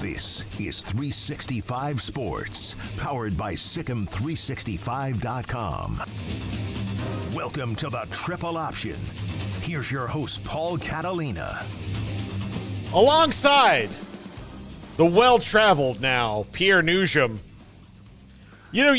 This is 365 Sports, powered by Sikkim365.com. Welcome to the Triple Option. Here's your host, Paul Catalina. Alongside the well-traveled now, Pierre Noujaim. You know,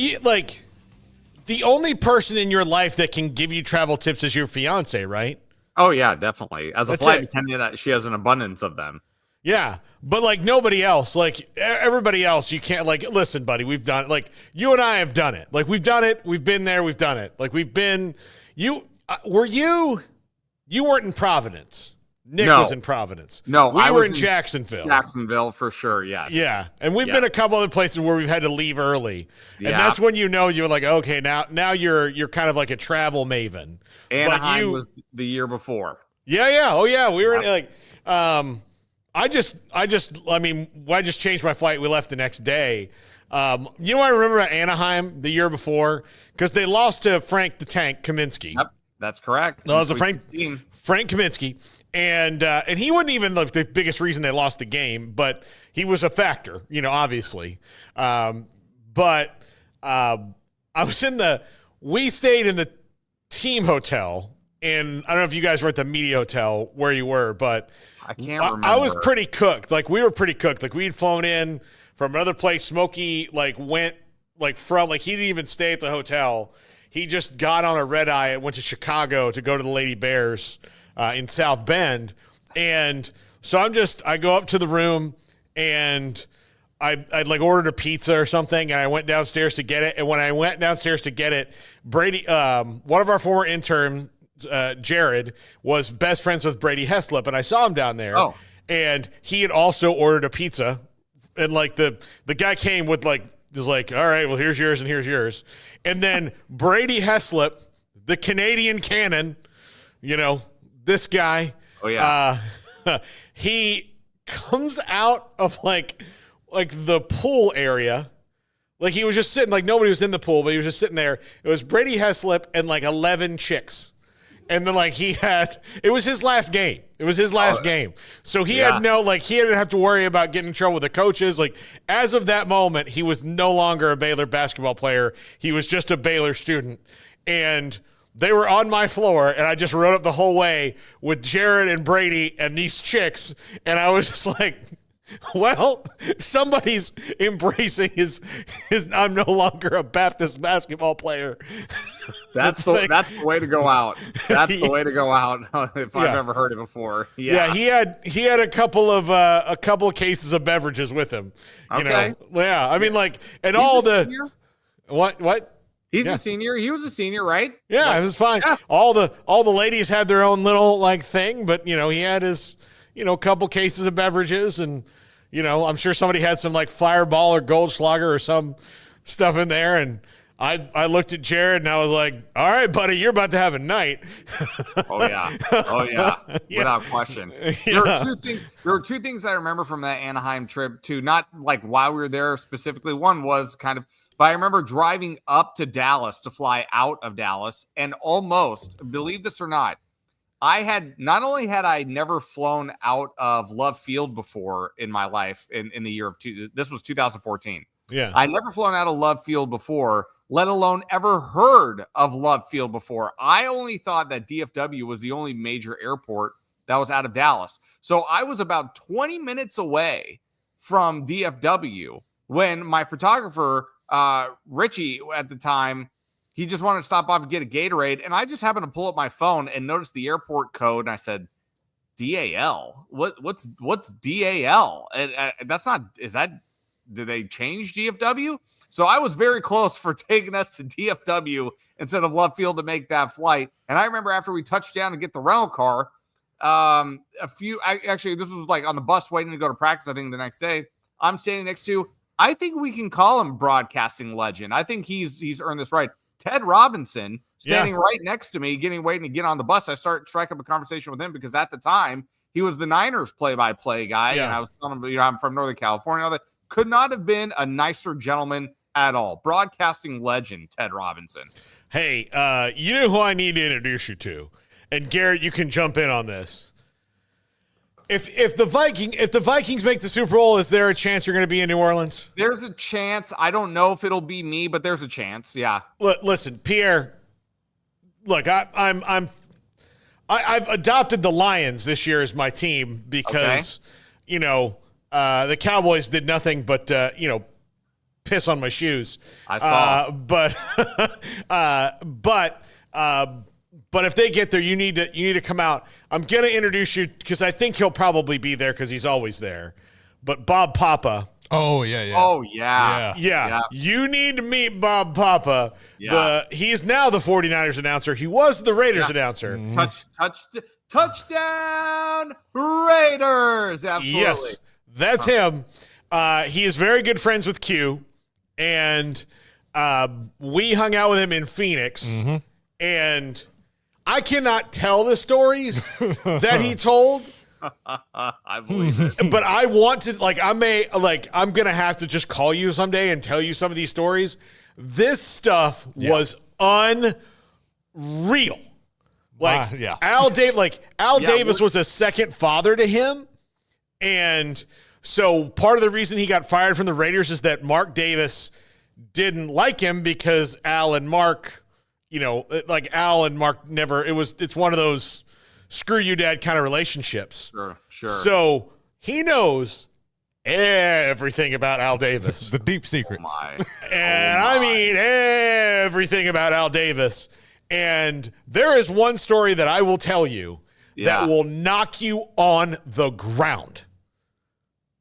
the only person in your life that can give you travel tips is your fiance, right? Oh, yeah, definitely. As a That's flight it. attendant, she has an abundance of them. Yeah, but like nobody else, like everybody else, you can't, like, listen, buddy, we've done it. Like, you and I have done it. Like, we've done it. We've been there. We've done it. Like, we've been, you weren't in Providence. Nick was in Providence. No, we were in Jacksonville. Jacksonville, for sure, yes. Yeah, and we've been a couple other places where we've had to leave early. And that's when you're like, okay, now you're kind of like a travel maven. Anaheim was the year before. Yeah. Oh, yeah, we were in, I just changed my flight. We left the next day. I remember at Anaheim the year before? Because they lost to Frank the Tank Kaminsky. Yep, that's correct. That was Frank Kaminsky. And he wasn't even the biggest reason they lost the game, but he was a factor, obviously. We stayed in the team hotel, and I don't know if you guys were at the media hotel where you were, but I can't remember. I was pretty cooked. Like, we were pretty cooked. Like, we had flown in from another place. Smokey, went, he didn't even stay at the hotel. He just got on a red eye and went to Chicago to go to the Lady Bears in South Bend. And so I go up to the room, and I'd ordered a pizza or something, and I went downstairs to get it. And when I went downstairs to get it, Brady, one of our former interns, Jared, was best friends with Brady Heslip, and I saw him down there. Oh. And he had also ordered a pizza, and the guy came with all right, well, here's yours and here's yours. And then Brady Heslip, the Canadian Cannon, this guy, he comes out of the pool area. Like, he was just sitting, nobody was in the pool, but he was just sitting there. It was Brady Heslip and 11 chicks. And then it was his last game. It was his last game. So he had he didn't have to worry about getting in trouble with the coaches. As of that moment, he was no longer a Baylor basketball player. He was just a Baylor student. And they were on my floor, and I just rode up the whole way with Jared and Brady and these chicks. And I was just like, well, somebody's embracing his I'm no longer a Baptist basketball player. That's the way to go out. That's the way to go out if I've ever heard it before. Yeah, he had a couple of cases of beverages with him. Okay. Yeah, I mean, and He's all a the senior? What? He's a senior. He was a senior, right? Yeah, it was fine. Yeah. All the ladies had their own little thing, but he had his couple cases of beverages, and I'm sure somebody had some Fireball or Goldschlager or some stuff in there, and I looked at Jared and I was like, all right, buddy, you're about to have a night. Oh yeah. Without question. There were two things I remember from that Anaheim trip too, not while we were there specifically. One was but I remember driving up to Dallas to fly out of Dallas, and almost, believe this or not, not only had I never flown out of Love Field before in my life in the year of this was 2014. Yeah. I never flown out of Love Field before, let alone ever heard of Love Field before. I only thought that DFW was the only major airport that was out of Dallas. So I was about 20 minutes away from DFW when my photographer, Richie, at the time, he just wanted to stop off and get a Gatorade. And I just happened to pull up my phone and noticed the airport code. And I said, DAL? What's DAL? Did they change DFW? So I was very close for taking us to DFW instead of Love Field to make that flight. And I remember after we touched down to get the rental car, this was on the bus waiting to go to practice, I think the next day, I'm standing next to, I think we can call him broadcasting legend. I think he's earned this right. Ted Robinson standing right next to me, waiting to get on the bus. I strike up a conversation with him because at the time he was the Niners play-by-play guy. Yeah. And I was telling him, I'm from Northern California. All that. Could not have been a nicer gentleman at all. Broadcasting legend, Ted Robinson. Hey, you know who I need to introduce you to? And Garrett, you can jump in on this. If the Vikings make the Super Bowl, is there a chance you're going to be in New Orleans? There's a chance. I don't know if it'll be me, but there's a chance. Yeah. Listen, Pierre. Look, I've adopted the Lions this year as my team because the Cowboys did nothing but piss on my shoes. I saw. But if they get there, you need to come out. I'm gonna introduce you because I think he'll probably be there because he's always there. But Bob Papa. Oh yeah. Oh yeah. Yeah. You need to meet Bob Papa. Yeah. He's now the 49ers announcer. He was the Raiders announcer. Touchdown Raiders. Absolutely. Yes, that's him. He is very good friends with Q, and we hung out with him in Phoenix, and I cannot tell the stories that he told. I believe it. But I want to, I'm going to have to just call you someday and tell you some of these stories. This stuff was unreal. Al Davis was a second father to him. And so part of the reason he got fired from the Raiders is that Mark Davis didn't like him because Al and Mark, Al and Mark never, it's one of those screw you dad kind of relationships. Sure. So he knows everything about Al Davis. The deep secrets. I mean everything about Al Davis. And there is one story that I will tell you that will knock you on the ground.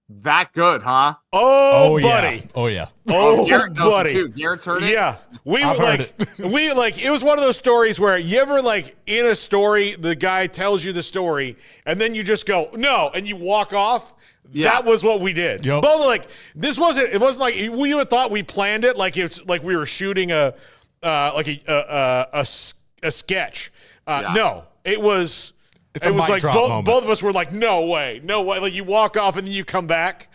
That good, huh? Oh buddy. Yeah. Oh, yeah. Oh, Garrett knows buddy. it too. Garrett's heard it? Yeah. I've heard it. It was one of those stories where you ever, in a story, the guy tells you the story, and then you just go, no, and you walk off. Yeah. That was what we did. Yep. Both it wasn't like we would thought we planned it, like it's like we were shooting a sketch. No, it was. It was like both of us were like, no way. Like you walk off and then you come back.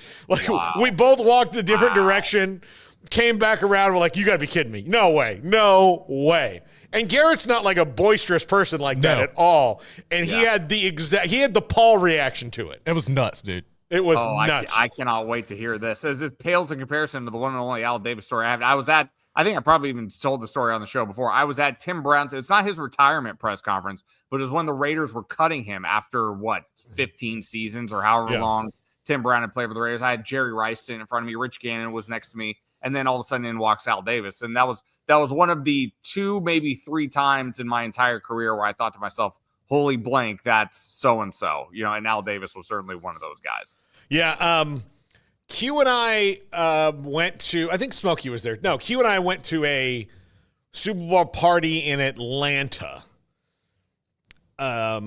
We both walked a different direction, came back around. We're like, you got to be kidding me. No way. And Garrett's not like a boisterous person like that at all. And he had the Paul reaction to it. It was nuts, dude. It was nuts. I cannot wait to hear this. It pales in comparison to the one and only Al Davis story I have. I think I probably even told the story on the show before. I was at Tim Brown's. It's not his retirement press conference, but it was when the Raiders were cutting him after 15 seasons or however long Tim Brown had played for the Raiders. I had Jerry Rice sitting in front of me. Rich Gannon was next to me. And then all of a sudden in walks Al Davis. And that was one of the 2, maybe 3 times in my entire career where I thought to myself, holy blank, that's so-and-so. And Al Davis was certainly one of those guys. Yeah. Q and I went to, I think Smokey was there. No, Q and I went to a Super Bowl party in Atlanta. That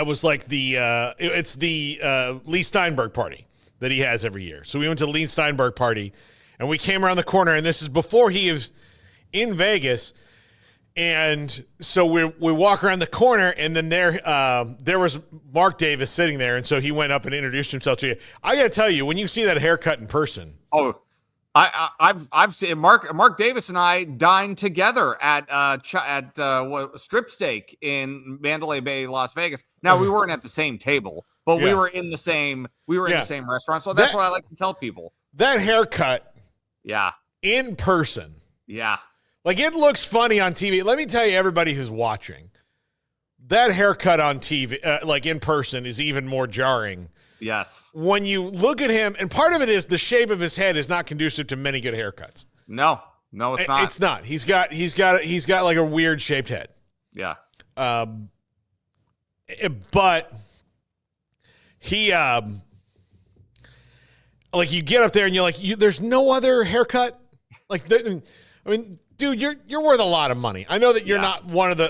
was like it's the Lee Steinberg party that he has every year. So we went to the Lee Steinberg party, and we came around the corner, and this is before he was in Vegas. And so we walk around the corner, and then there was Mark Davis sitting there, and so he went up and introduced himself to you. I got to tell you, when you see that haircut in person, I've seen Mark Davis and I dined together at Strip Steak in Mandalay Bay, Las Vegas. Now we weren't at the same table, but we were in the same in the same restaurant. So that's what I like to tell people. That haircut, in person, it looks funny on TV. Let me tell you, everybody who's watching, that haircut on TV, in person, is even more jarring. Yes. When you look at him, and part of it is the shape of his head is not conducive to many good haircuts. No, it's not. It's not. He's got like a weird shaped head. Yeah. But he, you get up there and you're like, there's no other haircut. Dude, you're worth a lot of money. I know that you're not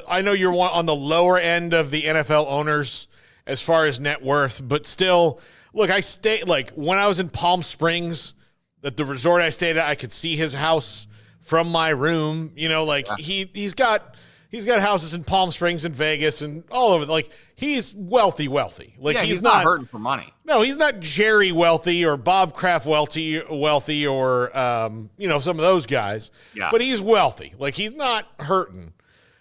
I know you're on the lower end of the NFL owners as far as net worth, but still, look, I stayed, when I was in Palm Springs, at the resort I stayed at, I could see his house from my room. He's got houses in Palm Springs and Vegas and all over. He's wealthy. He's not hurting for money. No, he's not Jerry wealthy or Bob Kraft wealthy or some of those guys. Yeah. But he's wealthy. He's not hurting.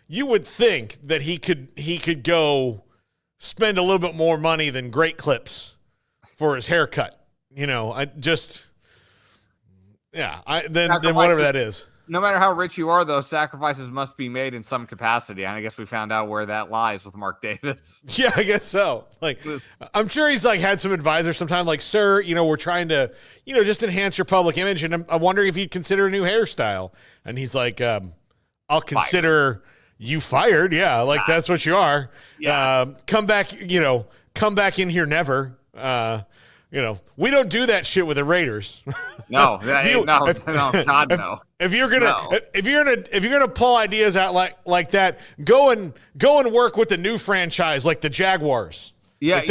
You would think that he could go spend a little bit more money than Great Clips for his haircut. Then whatever that is. No matter how rich you are, though, sacrifices must be made in some capacity. And I guess we found out where that lies with Mark Davis. Yeah, I guess so. Like, I'm sure he's like had some advisors sometime like, sir, we're trying to, just enhance your public image. And I'm wondering if you'd consider a new hairstyle. And he's like, I'll consider you fired. Yeah. Like that's what you are. Yeah. Come back in here. Never, we don't do that shit with the Raiders. No, God, no. If you're gonna pull ideas out like that, go and work with the new franchise like the Jaguars. Yeah,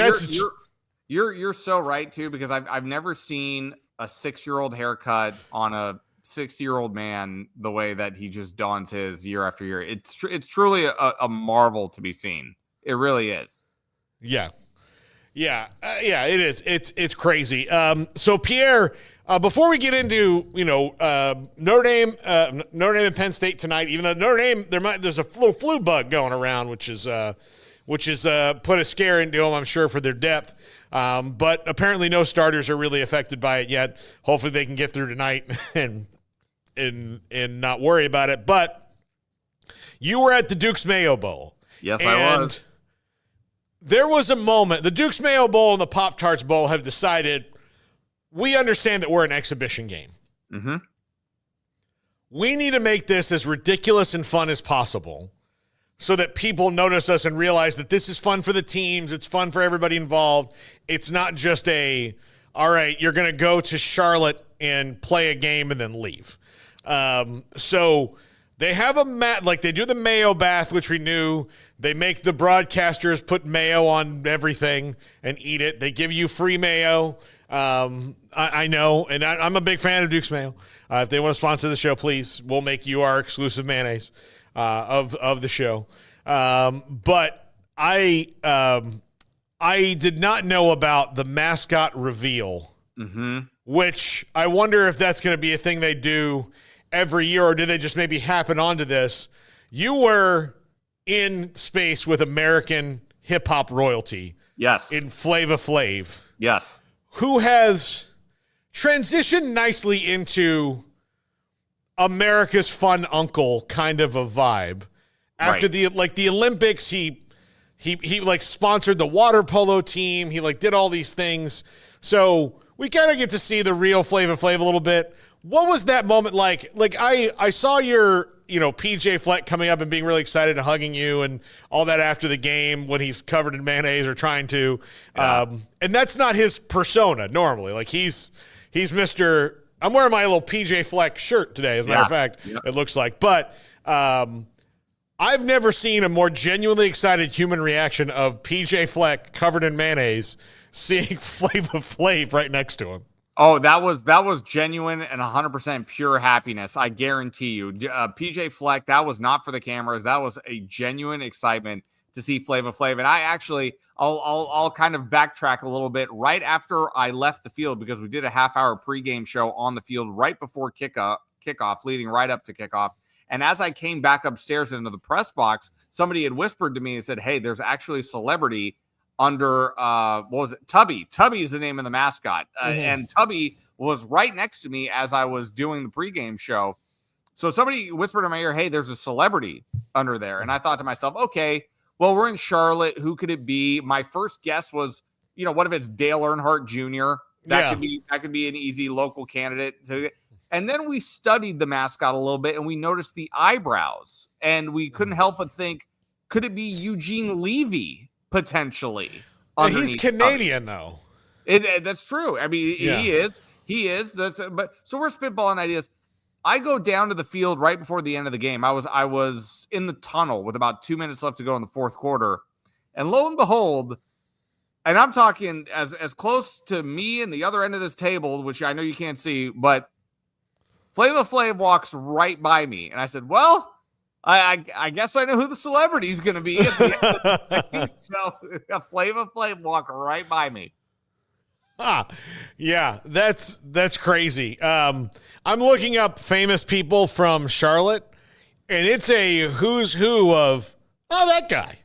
you're so right too, because I've never seen a 6-year-old haircut on a 60-year-old man the way that he just dons his year after year. It's truly a marvel to be seen. It really is. Yeah. Yeah, it is. It's crazy. So Pierre, before we get into Notre Dame and Penn State tonight, even though Notre Dame there's a little flu bug going around, which is put a scare into them, I'm sure, for their depth. But apparently no starters are really affected by it yet. Hopefully they can get through tonight and not worry about it. But you were at the Duke's Mayo Bowl. Yes, I was. There was a moment, the Duke's Mayo Bowl and the Pop-Tarts Bowl have decided, we understand that we're an exhibition game. Mm-hmm. We need to make this as ridiculous and fun as possible so that people notice us and realize that this is fun for the teams. It's fun for everybody involved. It's not just all right, you're going to go to Charlotte and play a game and then leave. So they have they do the mayo bath, which we knew. They make the broadcasters put mayo on everything and eat it. They give you free mayo. I know, and I'm a big fan of Duke's Mayo. If they want to sponsor the show, please, we'll make you our exclusive mayonnaise of the show. But I did not know about the mascot reveal, which I wonder if that's going to be a thing they do every year, or did they just maybe happen onto this? You were in space with American hip-hop royalty. Yes. In Flava Flav. Yes. Who has transitioned nicely into America's fun uncle kind of a vibe. After the Olympics, he like sponsored the water polo team. He like did all these things. So we kind of get to see the real Flava Flav a little bit. What was that moment like? Like I saw your PJ Fleck coming up and being really excited and hugging you and all that after the game when he's covered in mayonnaise or trying to. Yeah. And that's not his persona normally. Like he's Mr. I'm wearing my little PJ Fleck shirt today, as a matter of fact, it looks like. But I've never seen a more genuinely excited human reaction of PJ Fleck covered in mayonnaise seeing Flava Flav right next to him. Oh, that was genuine and 100% pure happiness. I guarantee you. PJ Fleck, that was not for the cameras. That was a genuine excitement to see Flava Flav. And I'll kind of backtrack a little bit. Right after I left the field, because we did a half-hour pregame show on the field right before kickoff, leading right up to kickoff. And as I came back upstairs into the press box, somebody had whispered to me and said, "Hey, there's actually a celebrity under what was it? Tubby. Tubby is the name of the mascot." And Tubby was right next to me as I was doing the pregame show. So somebody whispered in my ear, "Hey, there's a celebrity under there." And I thought to myself, okay, well, we're in Charlotte. Who could it be? My first guess was, what if it's Dale Earnhardt Jr.? That could be an easy local candidate. And then we studied the mascot a little bit and we noticed the eyebrows. And we couldn't help but think, could it be Eugene Levy? Potentially. He's Canadian, though. That's true. I mean, he is. So we're spitballing ideas. I go down to the field right before the end of the game. I was in the tunnel with about 2 minutes left to go in the fourth quarter. And lo and behold, and I'm talking as close to me and the other end of this table, which I know you can't see, but Flava Flav walks right by me. And I said, well, I guess I know who the celebrity is going to be at the end of the day. So Flava Flav walked right by me. Yeah, that's crazy. I'm looking up famous people from Charlotte, and it's a who's who of that guy.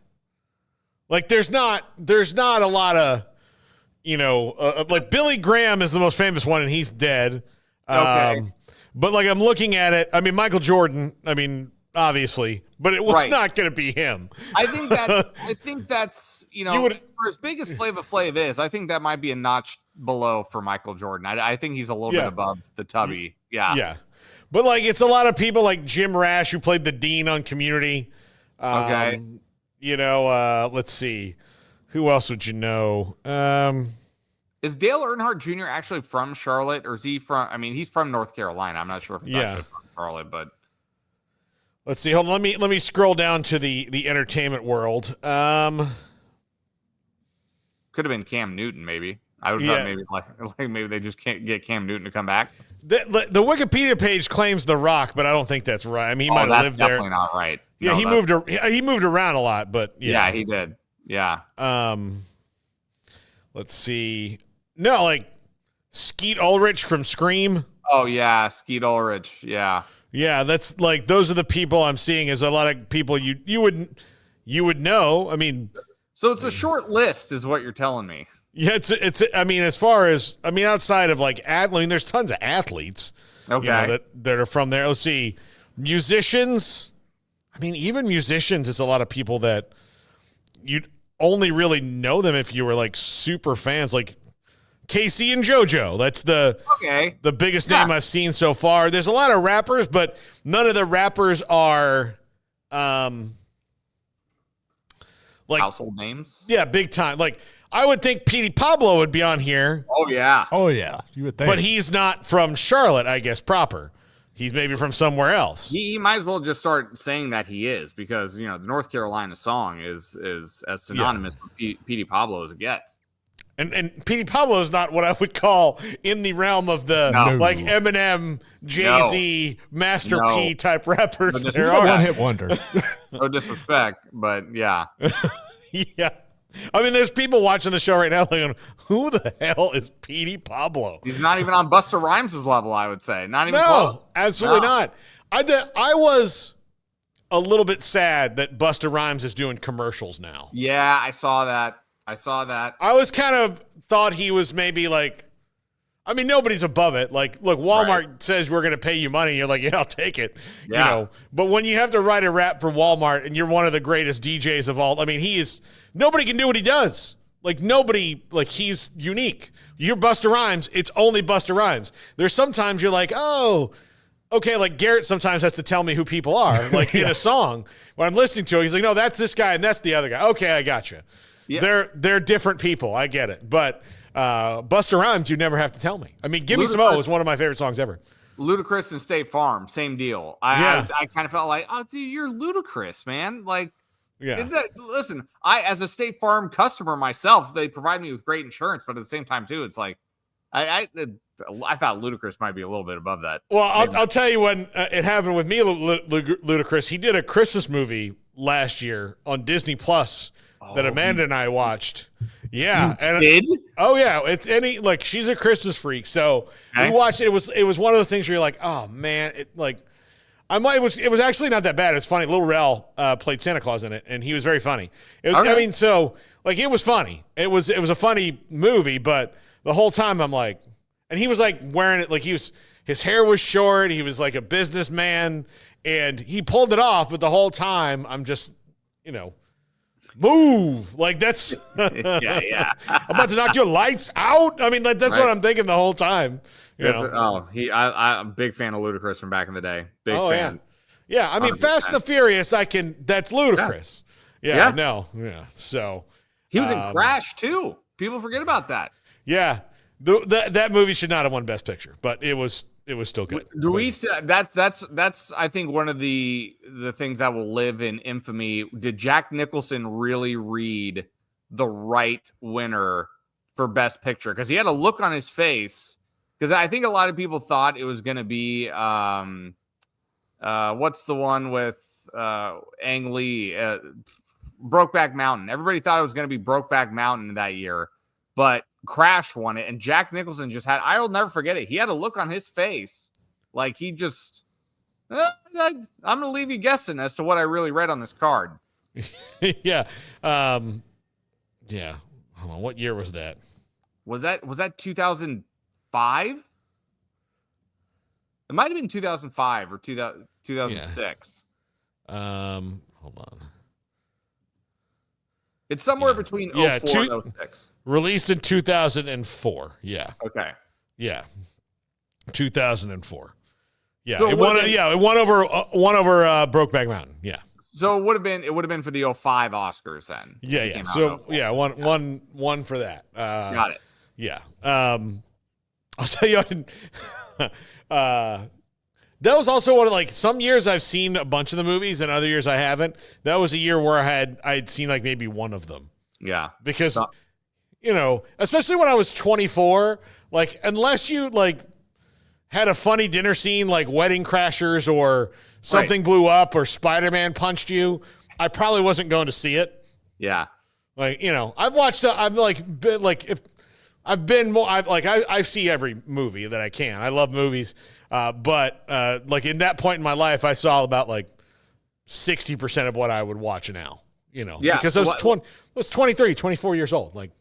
Like there's not a lot of, like Billy Graham is the most famous one and he's dead. Okay. But like I'm looking at it, I mean Michael Jordan, obviously, but it was not going to be him. I think that's for as big as Flava Flav is, I think that might be a notch below for Michael Jordan. I think he's a little bit above the Tubby. Yeah. Yeah. But like it's a lot of people like Jim Rash who played the dean on Community. Okay. Let's see. Who else would you know? Is Dale Earnhardt Jr. actually from Charlotte, or is he from? He's from North Carolina. I'm not sure if he's actually from Charlotte, but let's see. Hold on. Let me scroll down to the entertainment world. Could have been Cam Newton, maybe. I would have thought maybe they just can't get Cam Newton to come back. The Wikipedia page claims The Rock, but I don't think that's right. He might have lived there. That's definitely not right. Yeah, no, he moved around a lot, but yeah, he did. Yeah. Let's see. No, like Skeet Ulrich from Scream. Oh yeah, Skeet Ulrich. Yeah. Yeah, that's like those are the people I'm seeing. Is a lot of people you would know. So it's a short list, is what you're telling me. Yeah, it's. As far as outside of like there's tons of athletes. Okay. That are from there. Let's see, musicians. Even musicians, it's a lot of people that you'd only really know them if you were like super fans, like Casey and JoJo. That's the biggest name I've seen so far. There's a lot of rappers, but none of the rappers are like household names. Yeah, big time. Like I would think Petey Pablo would be on here. Oh yeah. You would think. But he's not from Charlotte, I guess, proper. He's maybe from somewhere else. He might as well just start saying that he is, because the North Carolina song is as synonymous with Petey Pablo as it gets. And Petey Pablo is not what I would call in the realm of the like Eminem, Jay-Z, Master P type rappers. He's a one-hit wonder. No disrespect, but yeah. Yeah. There's people watching the show right now going, who the hell is Petey Pablo? He's not even on Busta Rhymes' level, I would say. Not even close. Absolutely not. I was a little bit sad that Busta Rhymes is doing commercials now. Yeah, I saw that. I was kind of thought he was maybe like, nobody's above it. Like, look, Walmart says we're going to pay you money. You're like, yeah, I'll take it. Yeah. But when you have to write a rap for Walmart and you're one of the greatest DJs of all, nobody can do what he does. Like nobody, like he's unique. You're Busta Rhymes. It's only Busta Rhymes. There's sometimes you're like, oh, okay. Like Garrett sometimes has to tell me who people are, like in a song. When I'm listening to it, he's like, no, that's this guy and that's the other guy. Okay, I got you. Yeah. They're different people. I get it. But Busta Rhymes, you never have to tell me. Give Me Some O is one of my favorite songs ever. Ludacris and State Farm, same deal. I kind of felt like, oh, dude, you're Ludacris, man. Like, listen, as a State Farm customer myself, they provide me with great insurance, but at the same time, too, it's like, I thought Ludacris might be a little bit above that. Well, I'll tell you when it happened with me, Ludacris. He did a Christmas movie last year on Disney Plus. That Amanda and I watched. Yeah. Did? Oh yeah. It's she's a Christmas freak. So we watched it. It was one of those things where you're like, oh man, it was actually not that bad. It's funny. Lil Rel played Santa Claus in it, and he was very funny. It was funny. It was a funny movie, but the whole time I'm like, and he was like wearing it like his hair was short, he was like a businessman, and he pulled it off, but the whole time I'm just, move like that's yeah. I'm about to knock your lights out. That's what I'm thinking the whole time. I'm a big fan of Ludacris from back in the day. Big fan. Yeah. 100%. Fast and the Furious. That's Ludacris. Yeah. So he was in Crash too. People forget about that. Yeah. That movie should not have won Best Picture, but it was still good. That's I think one of the things that will live in infamy. Did Jack Nicholson really read the right winner for Best Picture? Because he had a look on his face. Because I think a lot of people thought it was going to be what's the one with Ang Lee, Brokeback Mountain. Everybody thought it was going to be Brokeback Mountain that year, but Crash won it, and Jack Nicholson I'll never forget it. He had a look on his face like he just, I'm going to leave you guessing as to what I really read on this card. Yeah. Yeah. Hold on. What year was that? Was that 2005? It might have been 2005 or 2006. Hold on. It's somewhere between 04 and 06. Released in 2004. Yeah. Okay. Yeah. 2004. Yeah. So it won over Brokeback Mountain. Yeah. So it would have been for the 05 Oscars then. Yeah. So one for that. Got it. Yeah. I'll tell you, that was also one of, like, some years I've seen a bunch of the movies and other years I haven't. That was a year where I'd seen like maybe one of them. Yeah. Because, especially when I was 24, like, unless you like had a funny dinner scene like Wedding Crashers or something blew up or Spider-Man punched you, I probably wasn't going to see it. Yeah. Like, I see every movie that I can. I love movies. But like in that point in my life, I saw about like 60% of what I would watch now, because I was 23, 24 years old. Like,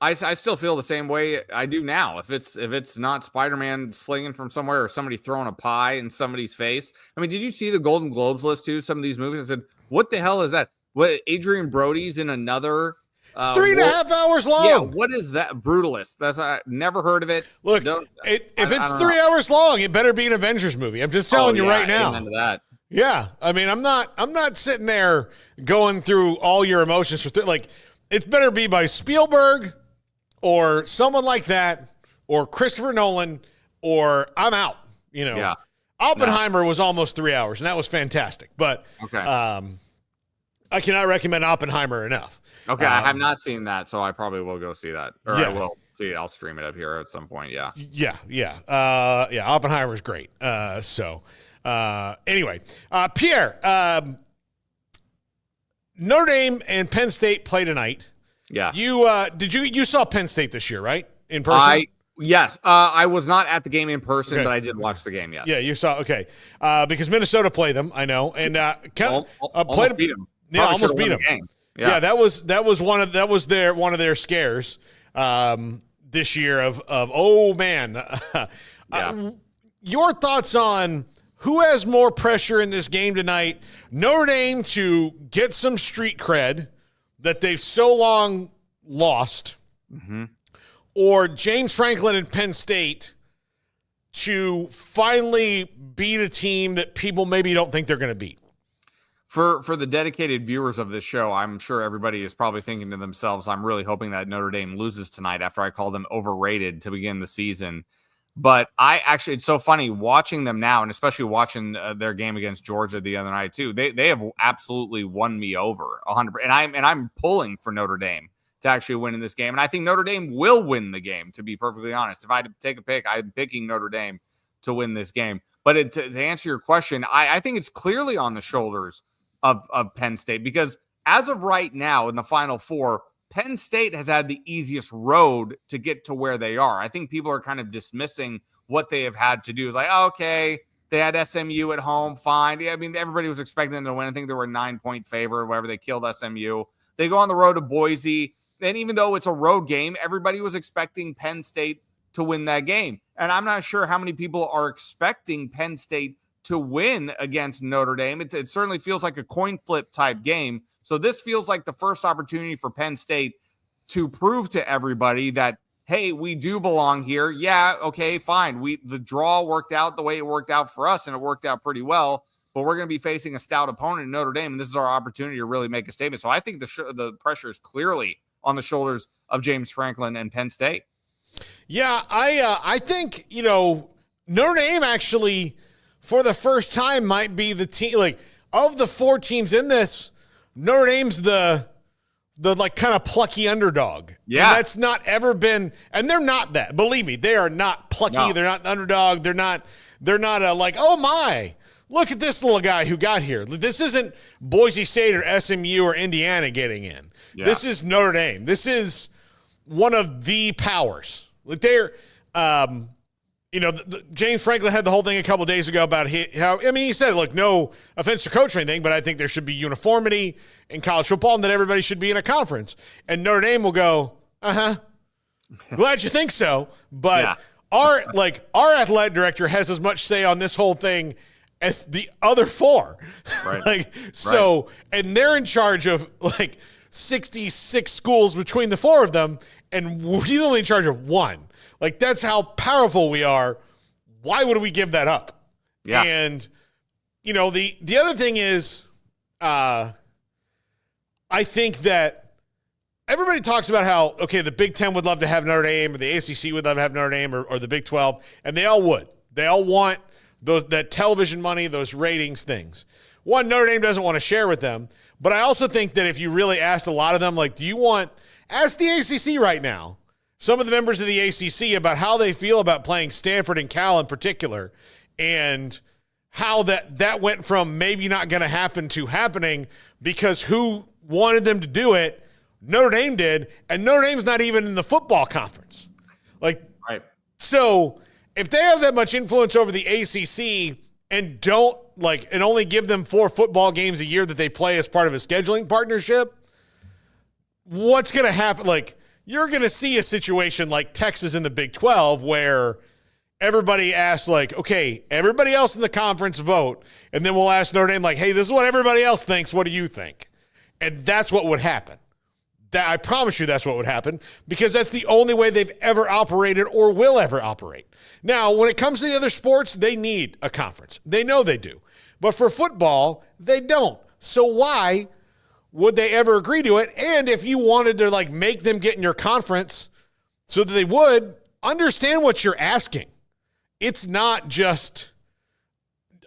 I still feel the same way I do now. If it's not Spider-Man slinging from somewhere or somebody throwing a pie in somebody's face. I mean, did you see the Golden Globes list too? Some of these movies, I said, what the hell is that? What, Adrian Brody's in another? It's 3.5 hours long. Yeah, what is that? Brutalist. I never heard of it. Look, if it's 3 hours long, it better be an Avengers movie. I'm just telling you right now. Amen to that. Yeah, I mean, I'm not sitting there going through all your emotions for like. It better be by Spielberg or someone like that, or Christopher Nolan, or I'm out. Yeah. Oppenheimer was almost 3 hours, and that was fantastic. But I cannot recommend Oppenheimer enough. Okay, I have not seen that, so I probably will go see that. Or I will see it. I'll stream it up here at some point, yeah. Yeah. Oppenheimer's great. Anyway, Pierre, Notre Dame and Penn State play tonight. Yeah. You saw Penn State this year, right? In person? Yes. I was not at the game in person, but I did watch the game, yes. Yeah, you saw, okay. Because Minnesota played them, I know. And almost beat them. Yeah, almost beat them. Yeah, that was one of their scares this year of oh man. Your thoughts on who has more pressure in this game tonight? Notre Dame to get some street cred that they've so long lost, or James Franklin and Penn State to finally beat a team that people maybe don't think they're going to beat? For the dedicated viewers of this show, I'm sure everybody is probably thinking to themselves, I'm really hoping that Notre Dame loses tonight after I called them overrated to begin the season. But it's so funny watching them now, and especially watching their game against Georgia the other night too. They have absolutely won me over 100%. And I'm pulling for Notre Dame to actually win in this game. And I think Notre Dame will win the game, to be perfectly honest. If I had to take a pick, I'm picking Notre Dame to win this game. But to answer your question, I think it's clearly on the shoulders of Penn State, because as of right now in the Final Four, Penn State has had the easiest road to get to where they are. I think people are kind of dismissing what they have had to do. It's like, okay, they had SMU at home, fine. Yeah, I mean, everybody was expecting them to win. I think they were a 9-point favorite, whatever. They killed SMU. They go on the road to Boise. And even though it's a road game, everybody was expecting Penn State to win that game. And I'm not sure how many people are expecting Penn State to win against Notre Dame. It certainly feels like a coin flip type game. So this feels like the first opportunity for Penn State to prove to everybody that, hey, we do belong here. Yeah, okay, fine. The draw worked out the way it worked out for us, and it worked out pretty well. But we're going to be facing a stout opponent in Notre Dame, and this is our opportunity to really make a statement. So I think the pressure is clearly on the shoulders of James Franklin and Penn State. Yeah, I think, Notre Dame actually, for the first time, might be the team, like, of the four teams in this, Notre Dame's the like kind of plucky underdog. Yeah. And that's not ever been, and they're not that. Believe me, they are not plucky. No. They're not an underdog. They're not like, oh my, look at this little guy who got here. This isn't Boise State or SMU or Indiana getting in. Yeah. This is Notre Dame. This is one of the powers. Like they're, James Franklin had the whole thing a couple days ago about he said, look, no offense to coach or anything, but I think there should be uniformity in college football and that everybody should be in a conference. And Notre Dame will go, glad you think so. But our athletic director has as much say on this whole thing as the other four. Right. And they're in charge of 66 schools between the four of them, and he's only in charge of one. That's how powerful we are. Why would we give that up? Yeah. And, the other thing is, I think that everybody talks about how, the Big Ten would love to have Notre Dame, or the ACC would love to have Notre Dame, or the Big 12, and they all would. They all want that television money, those ratings things. One, Notre Dame doesn't want to share with them, but I also think that if you really asked a lot of them, ask the ACC right now, some of the members of the ACC about how they feel about playing Stanford and Cal in particular, and how that went from maybe not going to happen to happening because who wanted them to do it? Notre Dame did, and Notre Dame's not even in the football conference. Right. So if they have that much influence over the ACC and don't and only give them 4 football games a year that they play as part of a scheduling partnership, what's going to happen? You're going to see a situation like Texas in the Big 12 where everybody asks, everybody else in the conference vote, and then we'll ask Notre Dame, hey, this is what everybody else thinks. What do you think? And that's what would happen. I promise you that's what would happen, because that's the only way they've ever operated or will ever operate. Now, when it comes to the other sports, they need a conference. They know they do. But for football, they don't. So why would they ever agree to it? And if you wanted to make them get in your conference so that they would, understand what you're asking. It's not just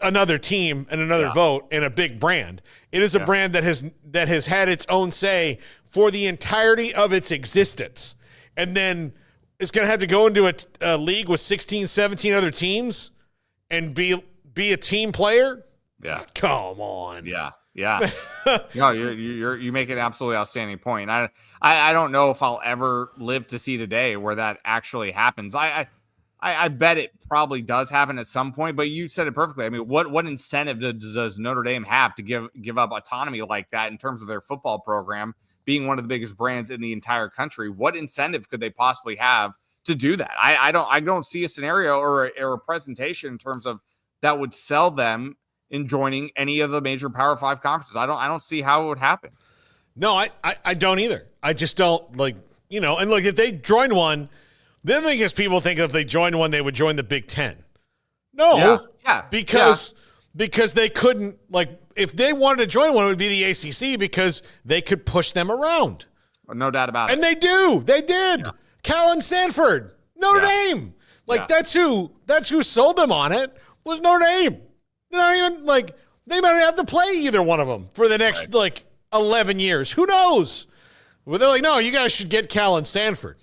another team and another vote and a big brand. It is a brand that has had its own say for the entirety of its existence. And then it's going to have to go into a league with 16, 17 other teams and be a team player? Yeah. Come on. Yeah. No, you make an absolutely outstanding point. I don't know if I'll ever live to see the day where that actually happens. I bet it probably does happen at some point, but you said it perfectly. I mean, what incentive does Notre Dame have to give up autonomy like that in terms of their football program being one of the biggest brands in the entire country? What incentive could they possibly have to do that? I don't see a scenario or a presentation in terms of that would sell them in joining any of the major Power 5 conferences. I don't see how it would happen. No, I don't either. I just don't and look, if they joined one, the other thing is people think if they joined one, they would join the Big Ten. No. Yeah. Because they couldn't, if they wanted to join one, it would be the ACC because they could push them around. No doubt about it. And they do. They did. Yeah. Cal and Stanford. Notre Dame. That's who sold them on it was Notre Dame. They're not even, they might have to play either one of them for the next, 11 years. Who knows? Well, they're no, you guys should get Cal and Stanford.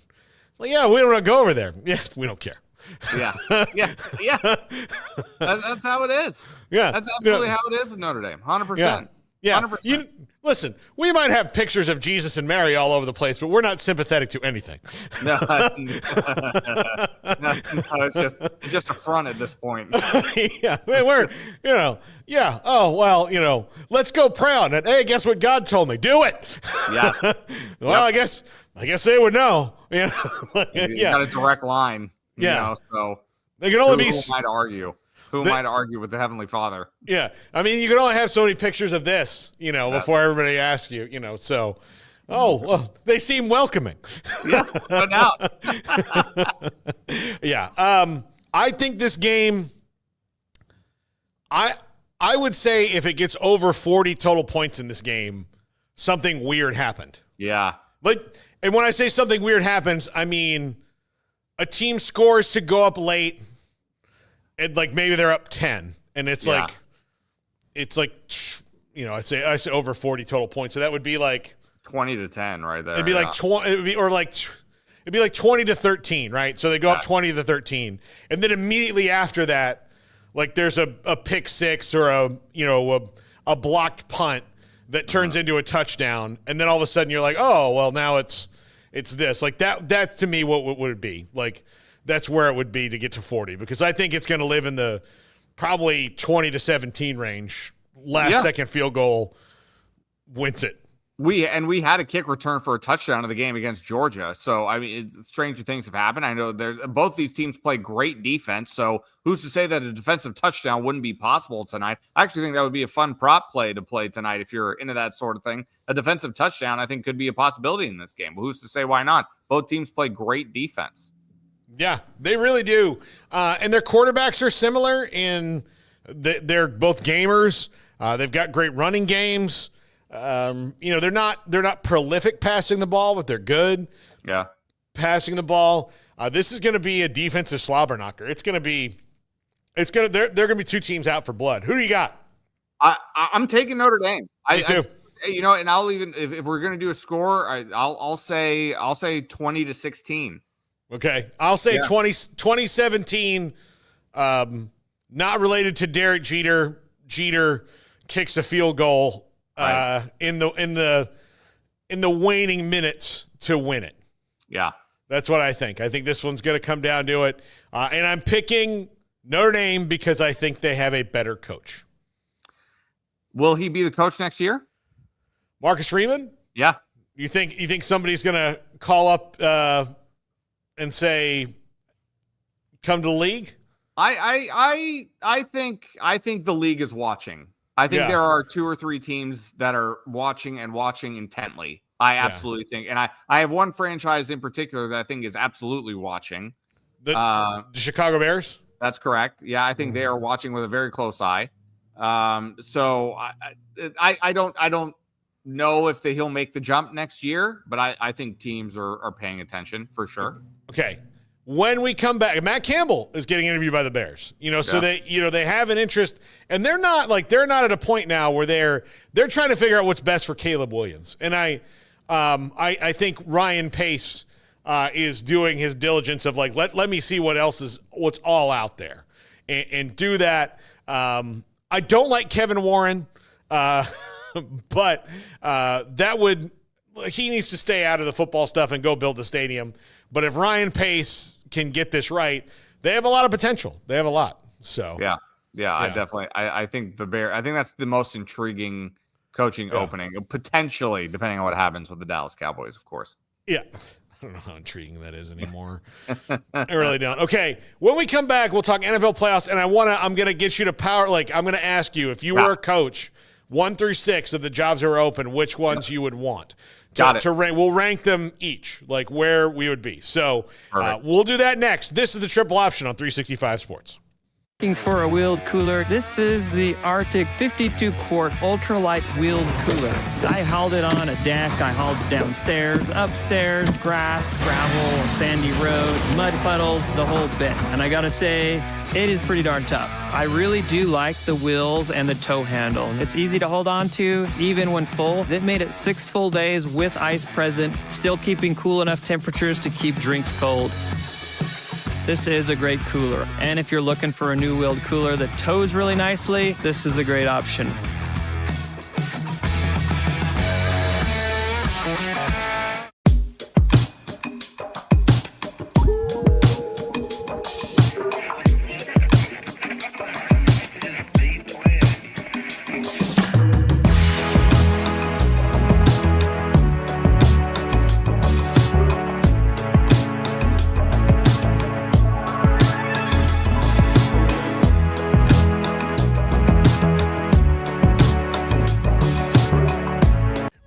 Yeah, we don't want to go over there. Yeah, we don't care. Yeah. That's how it is. Yeah. That's absolutely how it is with Notre Dame. 100%. Yeah. 100%. Listen, we might have pictures of Jesus and Mary all over the place, but we're not sympathetic to anything. No, it's just a front at this point. Yeah. I mean, oh, well, let's go proud. And, hey, guess what God told me? Do it. Yeah. Well, I guess they would know. You got a direct line. So they can only be. Who might argue? Who might argue with the Heavenly Father? Yeah. I mean, you can only have so many pictures of this, before everybody asks you, so. Oh, well, they seem welcoming. Yeah, no doubt. Yeah. I think this game, I would say if it gets over 40 total points in this game, something weird happened. Yeah. And when I say something weird happens, I mean a team scores to go up late and maybe they're up 10 and it's I say over 40 total points. So that would be 20 to 10 right there. It'd be it'd be 20 to 13, right? So they go up 20 to 13. And then immediately after that, there's a pick six or a blocked punt that turns into a touchdown. And then all of a sudden you're oh, well, now it's this. That to me, what would it be? that's where it would be to get to 40, because I think it's going to live in the probably 20 to 17 range. Last second field goal wins it. We had a kick return for a touchdown in the game against Georgia. So, I mean, stranger things have happened. I know both these teams play great defense. So who's to say that a defensive touchdown wouldn't be possible tonight? I actually think that would be a fun prop play to play tonight if you're into that sort of thing. A defensive touchdown, I think, could be a possibility in this game. But who's to say why not? Both teams play great defense. Yeah, they really do. And their quarterbacks are similar in they're both gamers. They've got great running games. They're not prolific passing the ball, but they're good. Yeah. Passing the ball. This is going to be a defensive slobber knocker. They're going to be two teams out for blood. Who do you got? I'm taking Notre Dame. Me too. And I'll even, if we're going to do a score, I'll say 20-16. Okay. I'll say 2017, not related to Derek Jeter. Jeter kicks a field goal in the waning minutes to win it. Yeah. That's what I think. I think this one's going to come down to it. And I'm picking Notre Dame because I think they have a better coach. Will he be the coach next year? Marcus Freeman? Yeah. You think somebody's going to call up and say, come to the league? I think the league is watching. I think there are 2 or 3 teams that are watching intently. I absolutely think. And I have one franchise in particular that I think is absolutely watching. The Chicago Bears? That's correct. Yeah, I think they are watching with a very close eye. So I don't know if he'll make the jump next year, but I think teams are paying attention for sure. Okay. When we come back, Matt Campbell is getting interviewed by the Bears. So they have an interest, and they're not at a point now where they're trying to figure out what's best for Caleb Williams. And I think Ryan Pace is doing his diligence of let me see what's all out there and do that. I don't like Kevin Warren, but he needs to stay out of the football stuff and go build the stadium. But if Ryan Pace can get this right, they have a lot of potential. They have a lot. So yeah. I think I think that's the most intriguing coaching opening, potentially, depending on what happens with the Dallas Cowboys, of course. Yeah. I don't know how intriguing that is anymore. I really don't. Okay. When we come back, we'll talk NFL playoffs, and I'm going to get you to I'm going to ask you, if you were a coach, 1 through 6 of the jobs that are open, which ones you would want. We'll rank them each, where we would be. So we'll do that next. This is the Triple Option on 365 Sports. Looking for a wheeled cooler? This is the Arctic 52-quart ultralight wheeled cooler. I hauled it on a deck. I hauled it downstairs, upstairs, grass, gravel, sandy road, mud puddles, the whole bit. And I gotta say, it is pretty darn tough. I really do like the wheels and the tow handle. It's easy to hold on to, even when full. It made it 6 full days with ice present, still keeping cool enough temperatures to keep drinks cold. This is a great cooler. And if you're looking for a new wheeled cooler that tows really nicely, this is a great option.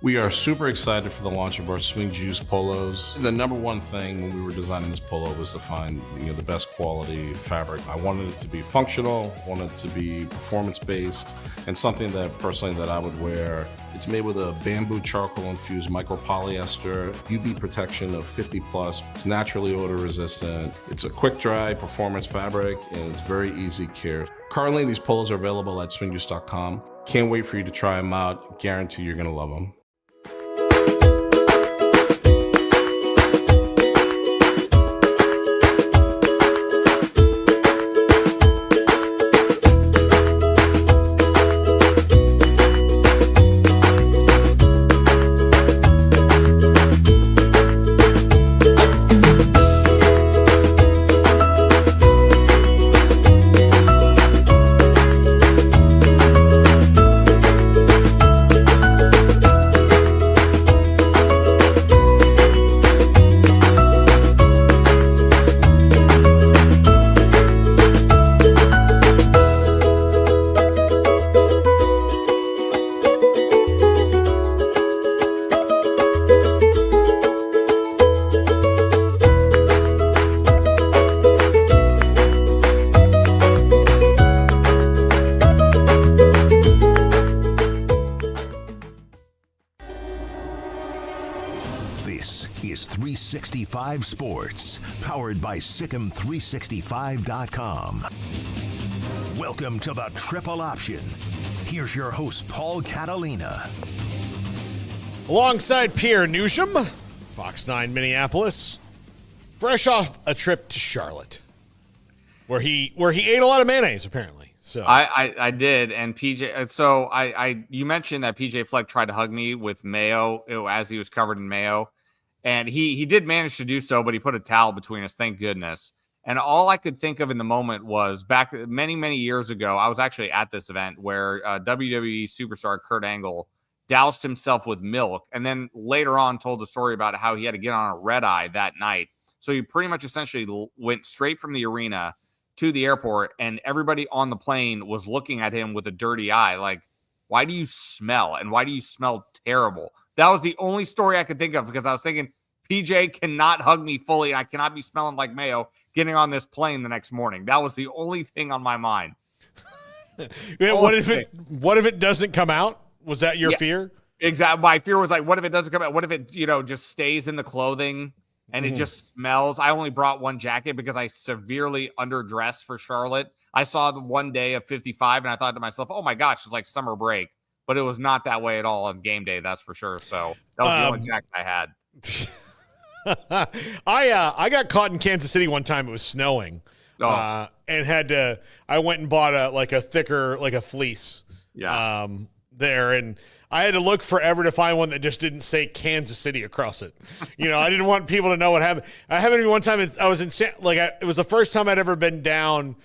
We are super excited for the launch of our Swing Juice polos. The number one thing when we were designing this polo was to find the best quality fabric. I wanted it to be functional, wanted it to be performance-based, and something that personally that I would wear. It's made with a bamboo charcoal infused micropolyester, UV protection of 50 plus. It's naturally odor resistant. It's a quick dry performance fabric, and it's very easy care. Currently, these polos are available at swingjuice.com. Can't wait for you to try them out. Guarantee you're gonna love them. 365 Sports, powered by Sikkim365.com. Welcome to the Triple Option. Here's your host, Paul Catalina. Alongside Pierre Noujaim, Fox 9 Minneapolis, fresh off a trip to Charlotte, where he ate a lot of mayonnaise, apparently. So I did, and PJ. So you mentioned that PJ Fleck tried to hug me with Mayo as he was covered in Mayo, and he did manage to do so, but he put a towel between us, thank goodness. And all I could think of in the moment was back many years ago. I was actually at this event where WWE superstar Kurt Angle doused himself with milk, and then later on told the story about how he had to get on a red eye that night. So he pretty much essentially went straight from the arena to the airport, and everybody on the plane was looking at him with a dirty eye. Like, why do you smell? And why do you smell terrible? That was the only story I could think of, because I was thinking PJ cannot hug me fully, and I cannot be smelling like Mayo getting on this plane the next morning. That was the only thing on my mind. What if it doesn't come out? Was that your fear? Exactly. My fear was like, what if it doesn't come out? What if it, just stays in the clothing and it just smells? I only brought one jacket because I severely underdressed for Charlotte. I saw the one day of 55 and I thought to myself, oh my gosh, it's like summer break. But it was not that way at all on game day, that's for sure. So that was the only jacket I had. I got caught in Kansas City one time. It was snowing. And I went and bought a thicker, like a fleece. Yeah. There, and I had to look forever to find one that just didn't say Kansas City across it. I didn't want people to know what happened. I happened to be one time. I was in it was the first time I'd ever been down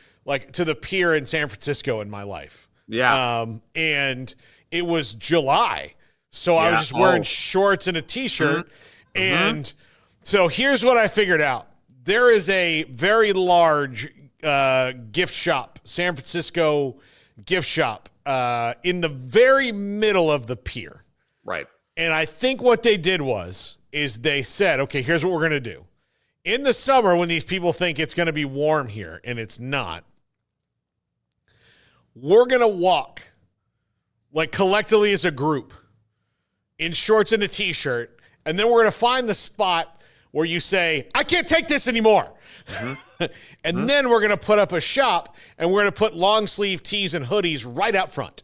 to the pier in San Francisco in my life. Yeah. And it was July, so I was just wearing shorts and a t-shirt. And so here's what I figured out: there is a very large gift shop, San Francisco gift shop, in the very middle of the pier. Right. And I think what they did is they said, okay, here's what we're going to do. In the summer, when these people think it's going to be warm here, and it's not, we're going to walk, collectively as a group, in shorts and a t-shirt, and then we're going to find the spot where you say, I can't take this anymore. And then we're going to put up a shop, and we're going to put long sleeve tees and hoodies right out front.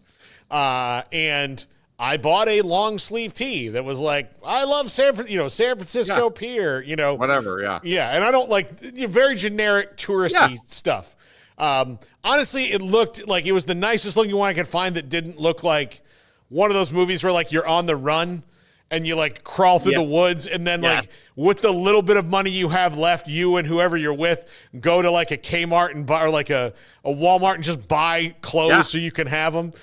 And I bought a long sleeve tee that was like, I love San Francisco Pier, whatever. Yeah. Yeah. And I don't like very generic touristy stuff. Honestly, it looked like it was the nicest looking one I could find that didn't look like one of those movies where you're on the run and you crawl through the woods, and then with the little bit of money you have left, you and whoever you're with go to a Kmart and buy, or a Walmart and just buy clothes so you can have them,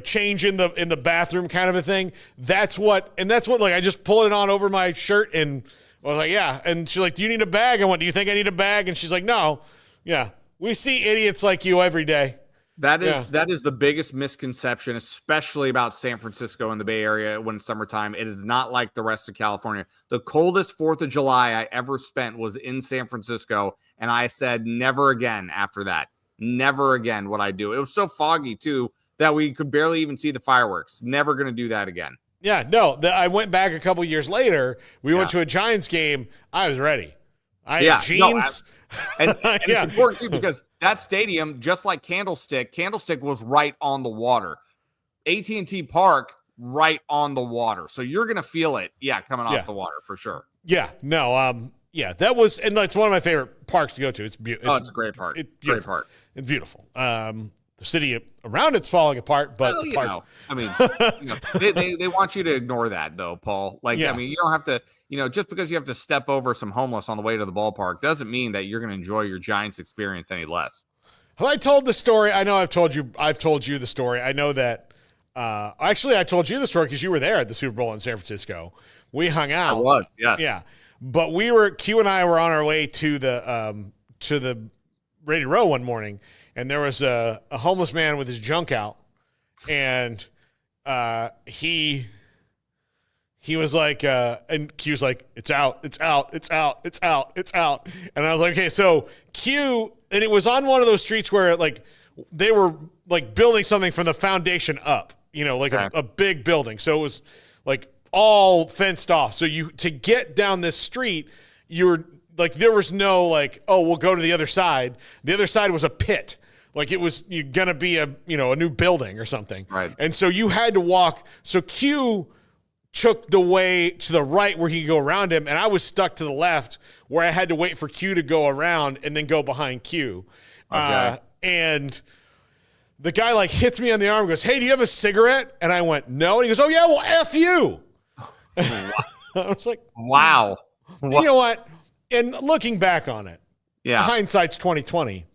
change in the bathroom kind of a thing. That's what I just pull it on over my shirt, and I was like, yeah. And she's like, do you need a bag? I went, do you think I need a bag? And she's like, no. Yeah. We see idiots like you every day. That is the biggest misconception, especially about San Francisco and the Bay Area when it's summertime. It is not like the rest of California. The coldest 4th of July I ever spent was in San Francisco, and I said never again after that. Never again would I do. It was so foggy, too, that we could barely even see the fireworks. Never going to do that again. Yeah, no. I went back a couple years later. We went to a Giants game. I was ready. I had jeans. And it's important, too, because that stadium, just like Candlestick was right on the water. AT&T Park, right on the water. So you're going to feel it, coming off the water for sure. Yeah, no, that was, and that's one of my favorite parks to go to. It's beautiful. It's a great park. Great park. It's beautiful. The city around it's falling apart, but the park. They want you to ignore that, though, Paul. You don't have to, just because you have to step over some homeless on the way to the ballpark doesn't mean that you're going to enjoy your Giants experience any less. Have I told the story? I know I've told you the story. I know that, actually I told you the story because you were there at the Super Bowl in San Francisco. We hung out. I was, yes. Yeah. But Q and I were on our way to the Ready Row one morning, and there was a homeless man with his junk out, and he was like, and Q was like, it's out. And I was like, okay, so Q, and it was on one of those streets where they were building something from the foundation up, a big building. So it was all fenced off. So to get down this street, you're like, there was no like, oh, we'll go to the other side. The other side was a pit. Like you're going to be a new building or something. Right. And so you had to walk. So Q took the way to the right where he could go around him. And I was stuck to the left where I had to wait for Q to go around and then go behind Q. Okay. And the guy like hits me on the arm and goes, hey, do you have a cigarette? And I went, no. And he goes, oh yeah, well, F you. I was like, Wow. you know what? And looking back on it, Yeah. hindsight's 2020.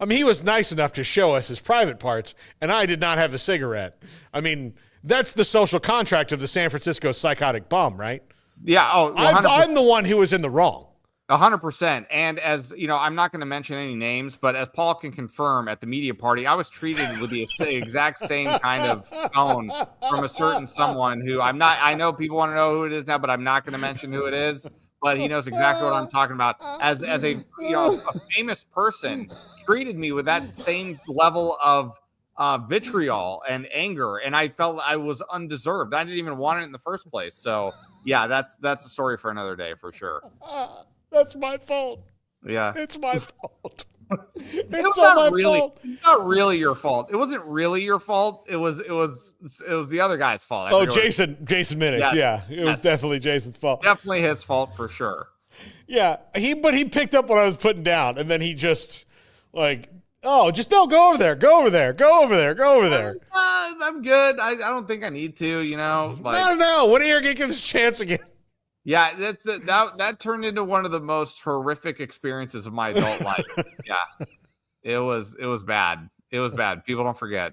I mean, he was nice enough to show us his private parts, and I did not have a cigarette. I mean, that's the social contract of the San Francisco psychotic bum, right? Yeah. Oh, I'm the one who was in the wrong. 100%. And as you know, I'm not going to mention any names, but as Paul can confirm, at the media party, I was treated with the exact same kind of tone from a certain someone who I know people want to know who it is now, but I'm not going to mention who it is, but he knows exactly what I'm talking about. As a a famous person treated me with that same level of vitriol and anger, and I felt I was undeserved. I didn't even want it in the first place. So yeah, that's a story for another day for sure. That's my fault. Yeah. It's my fault. It's not really your fault. It wasn't really your fault. It was the other guy's fault. Oh, Jason Minix. Yes. Yeah. It was definitely Jason's fault. Definitely his fault for sure. Yeah. But he picked up what I was putting down, and then he just like, oh, just don't go over there. Go over there. Go over there. Go over there. I'm good. I don't think I need to, like, No. When are you going to get this chance again? Yeah, that turned into one of the most horrific experiences of my adult life. Yeah. It was bad. It was bad. People don't forget.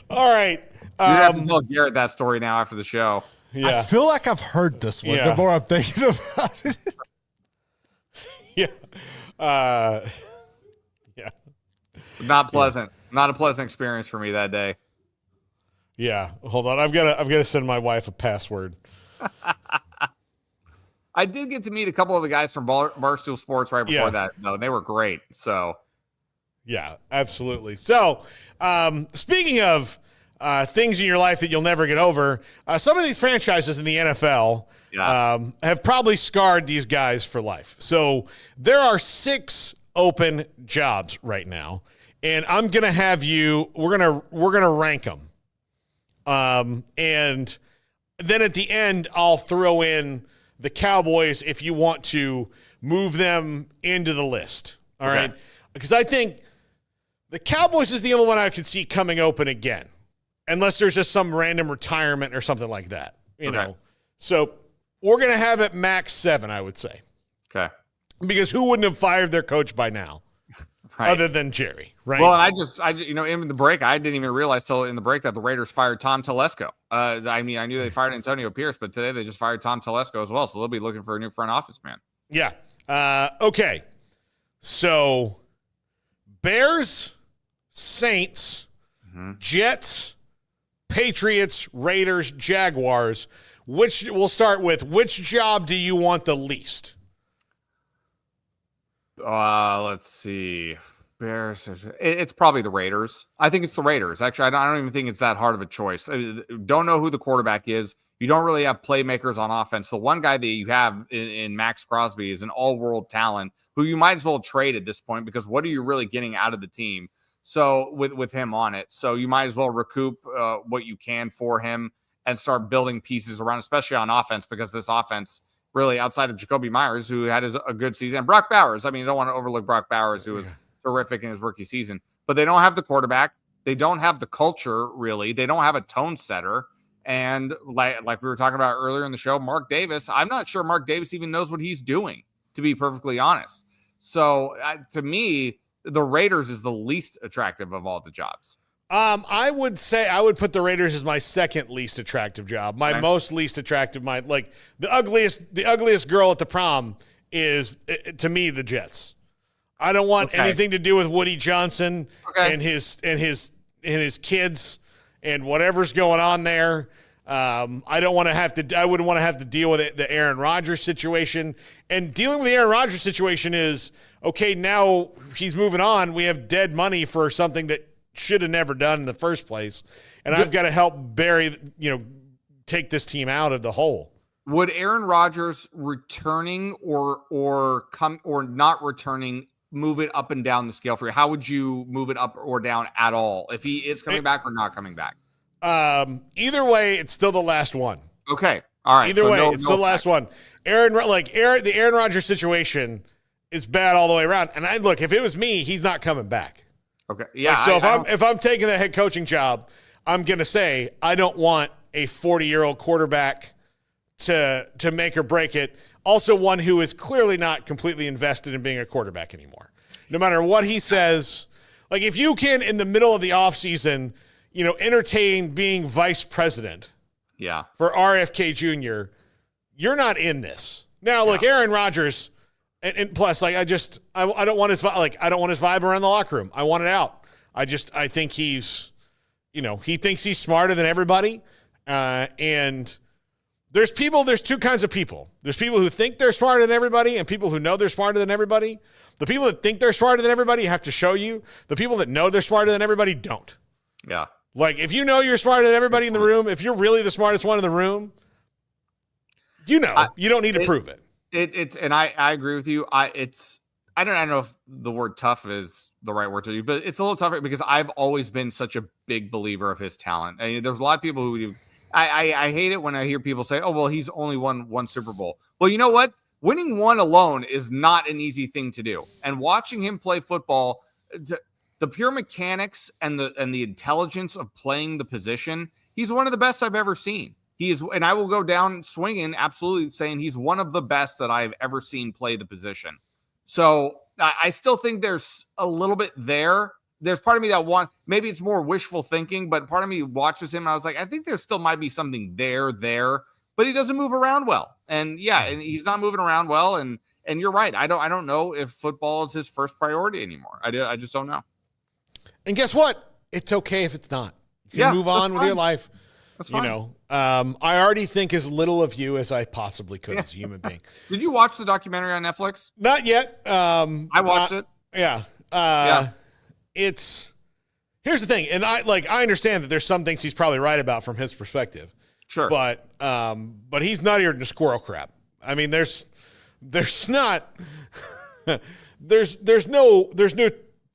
All right. You have to tell Garrett that story now after the show. Yeah. I feel like I've heard this one. Yeah. The more I'm thinking about it. Yeah. Yeah. Not pleasant. Not a pleasant experience for me that day. Yeah. Hold on. I've got to send my wife a password. I did get to meet a couple of the guys from Barstool Sports right before that, though. They were great. So, yeah, absolutely. So, speaking of things in your life that you'll never get over, some of these franchises in the NFL have probably scarred these guys for life. So, there are 6 open jobs right now, and I'm gonna have you. We're gonna rank them, and then at the end, I'll throw in the Cowboys if you want to move them into the list. All right? Because I think the Cowboys is the only one I could see coming open again, unless there's just some random retirement or something like that. You know? So we're going to have it max 7, I would say. okay. Because who wouldn't have fired their coach by now? Other than Jerry, right? Well, and in the break, I didn't even realize till in the break that the Raiders fired Tom Telesco. I knew they fired Antonio Pierce, but today they just fired Tom Telesco as well. So they'll be looking for a new front office man. Yeah. Okay. So Bears, Saints, Jets, Patriots, Raiders, Jaguars. We'll start with which job do you want the least? Let's see. Bears. It's probably the Raiders. I think it's the Raiders. Actually, I don't even think it's that hard of a choice. Don't know who the quarterback is. You don't really have playmakers on offense. The one guy that you have in Max Crosby is an all-world talent who you might as well trade at this point, because what are you really getting out of the team? So with him on it, so you might as well recoup what you can for him and start building pieces around, especially on offense, because this offense, really, outside of Jacoby Myers, who had a good season, and Brock Bowers. I mean, you don't want to overlook Brock Bowers, who was terrific in his rookie season. But they don't have the quarterback. They don't have the culture, really. They don't have a tone setter. And like we were talking about earlier in the show, Mark Davis, I'm not sure Mark Davis even knows what he's doing, to be perfectly honest. So to me, the Raiders is the least attractive of all the jobs. I would say I would put the Raiders as my second least attractive job. My most least attractive, the ugliest girl at the prom is, to me, the Jets. I don't want anything to do with Woody Johnson and his kids and whatever's going on there. I wouldn't want to have to deal with the Aaron Rodgers situation. And dealing with the Aaron Rodgers situation is, okay, now he's moving on. We have dead money for something that should have never done in the first place. And I've got to help take this team out of the hole. Would Aaron Rodgers returning or not returning move it up and down the scale for you? How would you move it up or down at all if he is coming back or not coming back? Either way, it's still the last one. Okay. All right. Either way, it's the last one. The Aaron Rodgers situation is bad all the way around. And if it was me, he's not coming back. Okay. Yeah. So if I'm taking the head coaching job, I'm going to say I don't want a 40-year-old quarterback to make or break it. Also, one who is clearly not completely invested in being a quarterback anymore. No matter what he says, like if you can in the middle of the offseason, entertain being vice president. Yeah. For RFK Jr., you're not in this. Now, look, Aaron Rodgers, and plus, I don't want his I don't want his vibe around the locker room. I want it out. I think he's, he thinks he's smarter than everybody, and there's two kinds of people. There's people who think they're smarter than everybody, and people who know they're smarter than everybody. The people that think they're smarter than everybody have to show you. The people that know they're smarter than everybody don't. Yeah. Like, if you know you're smarter than everybody in the room, if you're really the smartest one in the room, you don't need to prove it. And I agree with you. I don't know if the word tough is the right word to use, but it's a little tougher because I've always been such a big believer of his talent. I mean, there's a lot of people who I hate it when I hear people say, oh, well, he's only won one Super Bowl. Well, you know what? Winning one alone is not an easy thing to do. And watching him play football, the pure mechanics and the intelligence of playing the position, he's one of the best I've ever seen. He is, and I will go down swinging, absolutely saying he's one of the best that I've ever seen play the position. So I still think there's a little bit there. There's part of me that maybe it's more wishful thinking, but part of me watches him and I was like, I think there still might be something there, but he doesn't move around well. And and he's not moving around well. And you're right. I don't know if football is his first priority anymore. I just don't know. And guess what? It's okay if it's not. You can move on with your life. That's fine. I already think as little of you as I possibly could as a human being. Did you watch the documentary on Netflix? Not yet. I watched it. Yeah. Here's the thing. And I understand that there's some things he's probably right about from his perspective. Sure. But he's nuttier than squirrel crap. I mean, there's not, there's no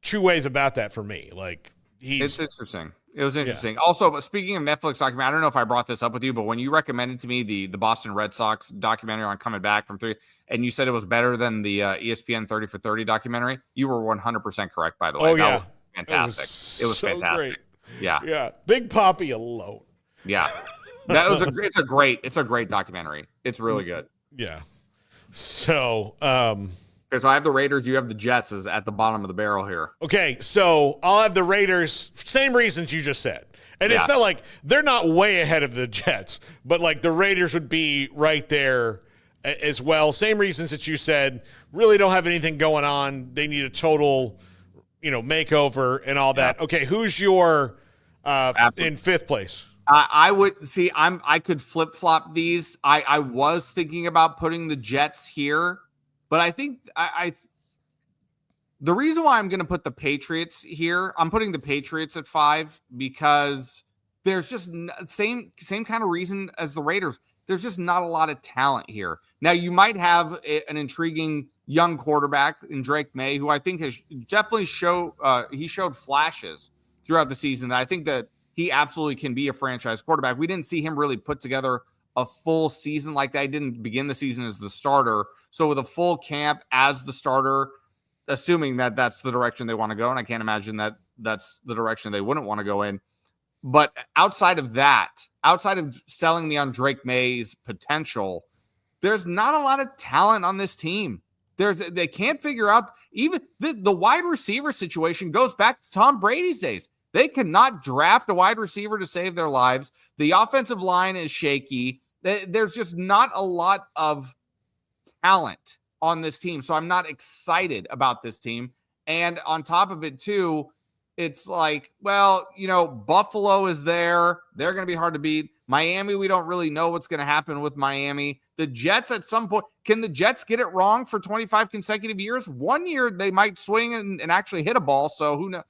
two ways about that for me. Like it's interesting. It was interesting. Yeah. Also, but speaking of Netflix documentary, I don't know if I brought this up with you, but when you recommended to me the Boston Red Sox documentary on coming back from 3, and you said it was better than the ESPN 30 for 30 documentary, you were 100% correct, by the way. Oh, yeah. That was fantastic. It was so fantastic. Great. Yeah. Yeah. Big Poppy alone. Yeah. That was it's a great documentary. It's really good. Yeah. So, because I have the Raiders, you have the Jets is at the bottom of the barrel here. Okay, so I'll have the Raiders, same reasons you just said. And it's not like they're not way ahead of the Jets, but like the Raiders would be right there as well. Same reasons that you said, really don't have anything going on. They need a total, makeover and all that. Okay, who's your in 5th place? I would see. I could flip flop these. I was thinking about putting the Jets here, but I think the reason why I'm going to put the Patriots here, I'm putting the Patriots at 5 because there's just same kind of reason as the Raiders. There's just not a lot of talent here. Now you might have an intriguing young quarterback in Drake May, who I think has definitely showed flashes throughout the season that I think that he absolutely can be a franchise quarterback. We didn't see him really put together a full season like that. He didn't begin the season as the starter. So with a full camp as the starter, assuming that that's the direction they want to go, and I can't imagine that that's the direction they wouldn't want to go in. But outside of selling me on Drake May's potential, there's not a lot of talent on this team. They can't figure out even the wide receiver situation goes back to Tom Brady's days. They cannot draft a wide receiver to save their lives. The offensive line is shaky. There's just not a lot of talent on this team. So I'm not excited about this team. And on top of it, too, it's like, well, Buffalo is there. They're going to be hard to beat. Miami, we don't really know what's going to happen with Miami. The Jets at some point, can the Jets get it wrong for 25 consecutive years? One year they might swing and actually hit a ball. So who knows?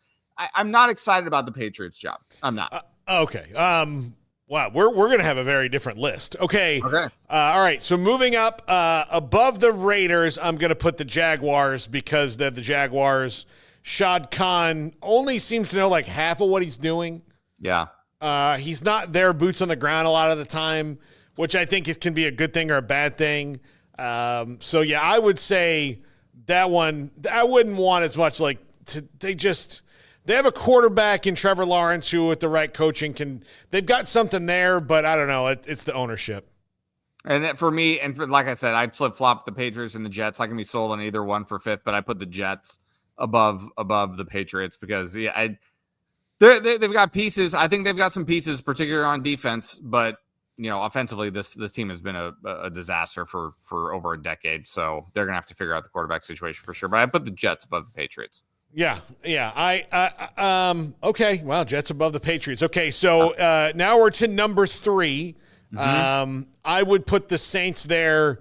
I'm not excited about the Patriots job. I'm not. Okay. Wow, we're going to have a very different list. Okay. Okay. All right. So moving up above the Raiders, I'm going to put the Jaguars because they're the Jaguars. Shad Khan only seems to know like half of what he's doing. Yeah. He's not there, boots on the ground a lot of the time, which I think can be a good thing or a bad thing. So yeah, I would say that one. I wouldn't want as much like they have a quarterback in Trevor Lawrence who, with the right coaching, they've got something there, but I don't know. It's the ownership. And that for me, like I said, I'd flip-flop the Patriots and the Jets. I can be sold on either one for fifth, but I put the Jets above the Patriots because they've got pieces. I think they've got some pieces, particularly on defense, but offensively, this team has been a disaster for over a decade. So they're gonna have to figure out the quarterback situation for sure. But I put the Jets above the Patriots. Yeah. Okay. Wow. Jets above the Patriots. Okay. So now we're to number 3. Mm-hmm. I would put the Saints there.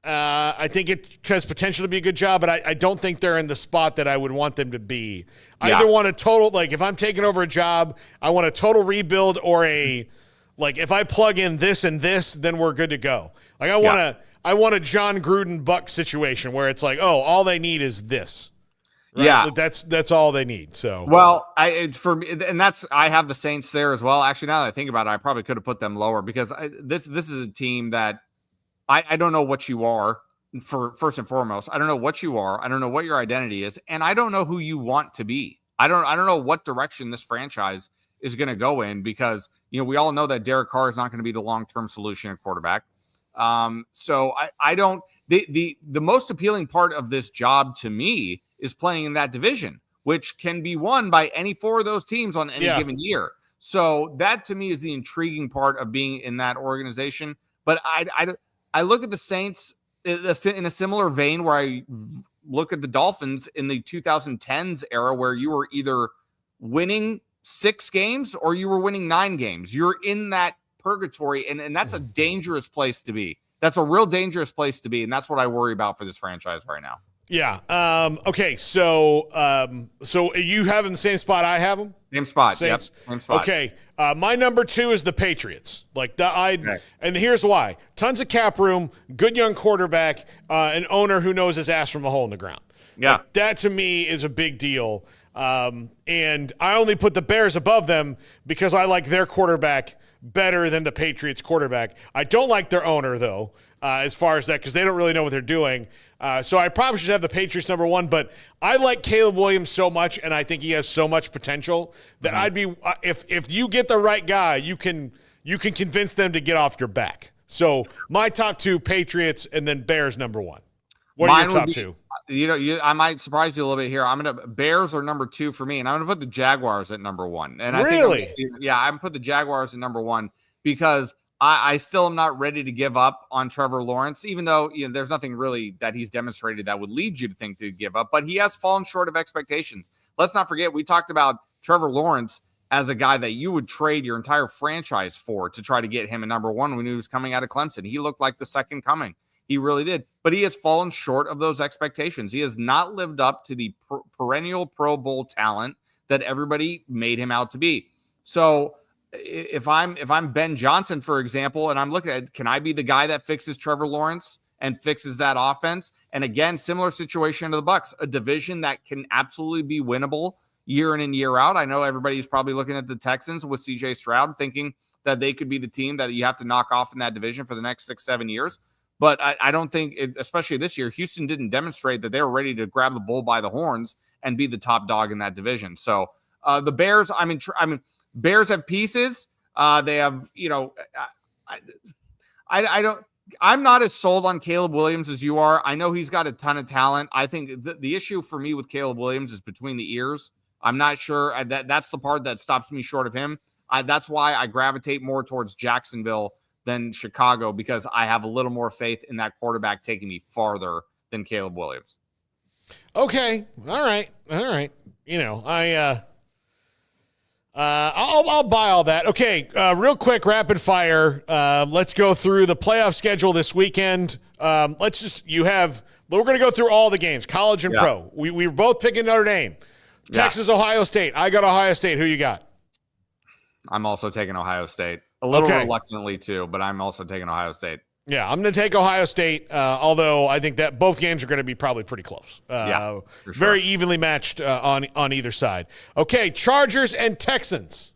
I think it has potential to be a good job, but I don't think they're in the spot that I would want them to be. I either want a total, like if I'm taking over a job, I want a total rebuild or if I plug in this and this, then we're good to go. Like I want a John Gruden Buck situation where it's like, oh, all they need is this. Right? Yeah, that's all they need. So I have the Saints there as well. Actually, now that I think about it, I probably could have put them lower because this is a team that I don't know what you are. For first and foremost, I don't know what you are. I don't know what your identity is, and I don't know who you want to be. I don't know what direction this franchise is going to go in because we all know that Derek Carr is not going to be the long-term solution at quarterback. So I don't. The most appealing part of this job to me is playing in that division, which can be won by any 4 of those teams on any given year. So that to me is the intriguing part of being in that organization. But I look at the Saints in a similar vein where I look at the Dolphins in the 2010s era where you were either winning 6 games or you were winning 9 games. You're in that purgatory, and that's a dangerous place to be. That's a real dangerous place to be, and that's what I worry about for this franchise right now. Yeah. Okay. So you have in the same spot I have them? Same spot. Saints. Yep. Same spot. Okay. My number 2 is the Patriots. And here's why: tons of cap room, good young quarterback, an owner who knows his ass from a hole in the ground. Yeah. That to me is a big deal. And I only put the Bears above them because I like their quarterback better than the Patriots quarterback. I don't like their owner though, as far as that, because they don't really know what they're doing. So I probably should have the Patriots number 1, but I like Caleb Williams so much, and I think he has so much potential that I'd be if you get the right guy, you can convince them to get off your back. So my top 2, Patriots, and then Bears number 1. What are your top 2? I might surprise you a little bit here. Bears are number 2 for me, and I'm gonna put the Jaguars at number 1. And really, I'm gonna put the Jaguars at number 1 because I still am not ready to give up on Trevor Lawrence, even though there's nothing really that he's demonstrated that would lead you to think to give up. But he has fallen short of expectations. Let's not forget, we talked about Trevor Lawrence as a guy that you would trade your entire franchise for to try to get him a number 1 when he was coming out of Clemson. He looked like the second coming. He really did. But he has fallen short of those expectations. He has not lived up to the perennial Pro Bowl talent that everybody made him out to be. So if I'm Ben Johnson, for example, and I'm looking at, can I be the guy that fixes Trevor Lawrence and fixes that offense? And again, similar situation to the Bucs, a division that can absolutely be winnable year in and year out. I know everybody's probably looking at the Texans with CJ Stroud thinking that they could be the team that you have to knock off in that division for the next 6-7 years. But I don't think, especially this year, Houston didn't demonstrate that they were ready to grab the bull by the horns and be the top dog in that division. So the Bears, Bears have pieces. They have, I'm not as sold on Caleb Williams as you are. I know he's got a ton of talent. I think the issue for me with Caleb Williams is between the ears. I'm not sure that's the part that stops me short of him. That's why I gravitate more towards Jacksonville than Chicago, because I have a little more faith in that quarterback taking me farther than Caleb Williams. Okay. All right. I'll buy all that. Okay. Real quick, rapid fire. Let's go through the playoff schedule this weekend. We're going to go through all the games, college and pro. We were both picking Notre Dame. Texas, Ohio State. I got Ohio State. Who you got? I'm also taking Ohio State. A little Okay. reluctantly too, but I'm also taking Ohio State. Yeah, I'm going to take Ohio State, although I think that both games are going to be probably pretty close. Yeah, for sure. Very evenly matched on either side. Okay, Chargers and Texans.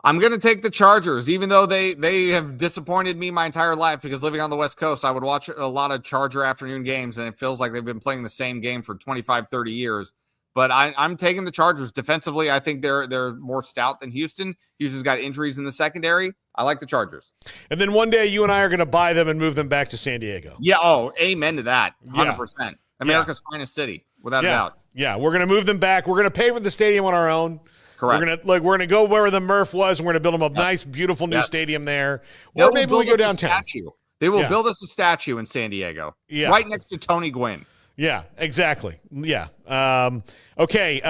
I'm going to take the Chargers, even though they have disappointed me my entire life, because living on the West Coast, I would watch a lot of Charger afternoon games, and it feels like they've been playing the same game for 25, 30 years. But I'm taking the Chargers. Defensively, I think they're more stout than Houston. Houston's got injuries in the secondary. I like the Chargers. And then one day you and I are going to buy them and move them back to San Diego. Yeah, amen to that. 100%. America's finest city, without a doubt. Yeah, we're going to move them back. We're going to pay for the stadium on our own. Correct. We're going to go where the Murph was, and we're going to build them a nice, beautiful new stadium there. Or maybe we go downtown. They will build us a statue in San Diego. Yeah. Right next to Tony Gwynn. Yeah, exactly. Yeah. Okay.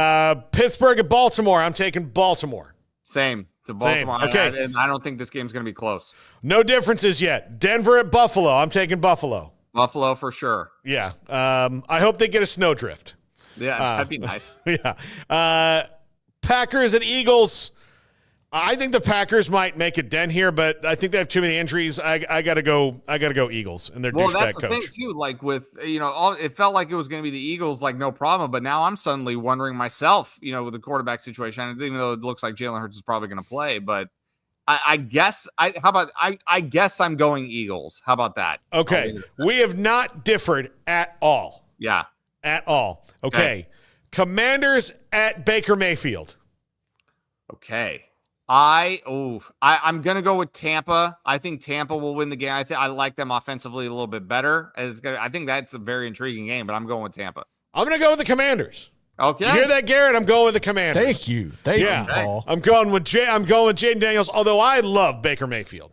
Pittsburgh at Baltimore. I'm taking Baltimore. Same to Baltimore. Same. Okay. And I don't think this game's going to be close. No differences yet. Denver at Buffalo. I'm taking Buffalo. Buffalo for sure. Yeah. I hope they get a snowdrift. Yeah, that'd be nice. Yeah. Packers and Eagles. I think the Packers might make a dent here, but I think they have too many injuries. I gotta go Eagles and their douchebag coach. Well, that's the thing too. Like with it felt like it was going to be the Eagles, like no problem. But now I'm suddenly wondering myself, with the quarterback situation. Even though it looks like Jalen Hurts is probably going to play, but I guess I guess I'm going Eagles. How about that? Okay, we have not differed at all. Yeah, at all. Okay. Commanders at Baker Mayfield. Okay. I'm gonna go with Tampa. I think Tampa will win the game. I like them offensively a little bit better. I think that's a very intriguing game, but I'm going with Tampa. I'm gonna go with the Commanders. Okay. You hear that, Garrett? I'm going with the Commanders. Thank you, Paul. I'm going with Jaden Daniels. Although I love Baker Mayfield,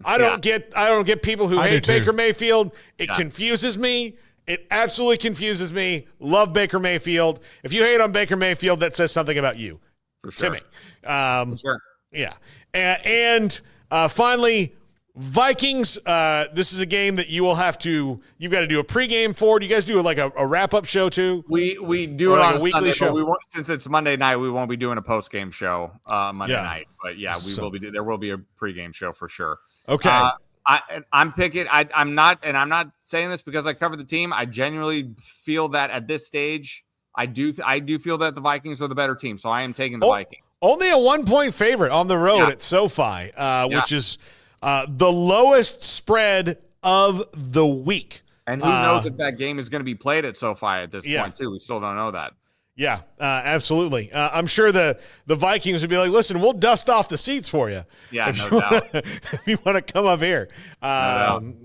I don't get people who hate Baker Mayfield. It confuses me. It absolutely confuses me. Love Baker Mayfield. If you hate on Baker Mayfield, that says something about you. For sure. To me. For sure. Yeah. And finally, Vikings. This is a game that you've got to do a pregame for. Do you guys do like a wrap-up show too? We do it on a weekly show. But since it's Monday night, we won't be doing a post-game show Monday night. But yeah, there will be a pregame show for sure. Okay. I'm picking. I'm not saying this because I cover the team. I genuinely feel that at this stage, I do feel that the Vikings are the better team. So I am taking the Vikings. Only a 1-point favorite on the road at SoFi, which is the lowest spread of the week. And who knows if that game is going to be played at SoFi at this point too? We still don't know that. Yeah, absolutely. I'm sure the Vikings would be like, listen, we'll dust off the seats for you. Yeah, no doubt. If you want to come up here.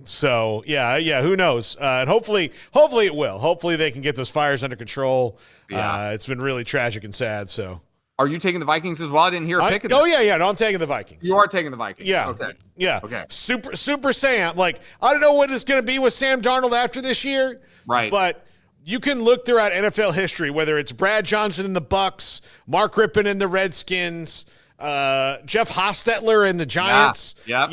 So, yeah, who knows? And hopefully it will. Hopefully they can get those fires under control. Yeah. It's been really tragic and sad, so. Are you taking the Vikings as well? I didn't hear a pick. Oh, yeah. No, I'm taking the Vikings. You are taking the Vikings. Yeah. Okay. Yeah. Okay. Super Sam. Like, I don't know what it's going to be with Sam Darnold after this year. Right. But you can look throughout NFL history, whether it's Brad Johnson in the Bucks, Mark Rippon in the Redskins, Jeff Hostetler in the Giants. Yeah.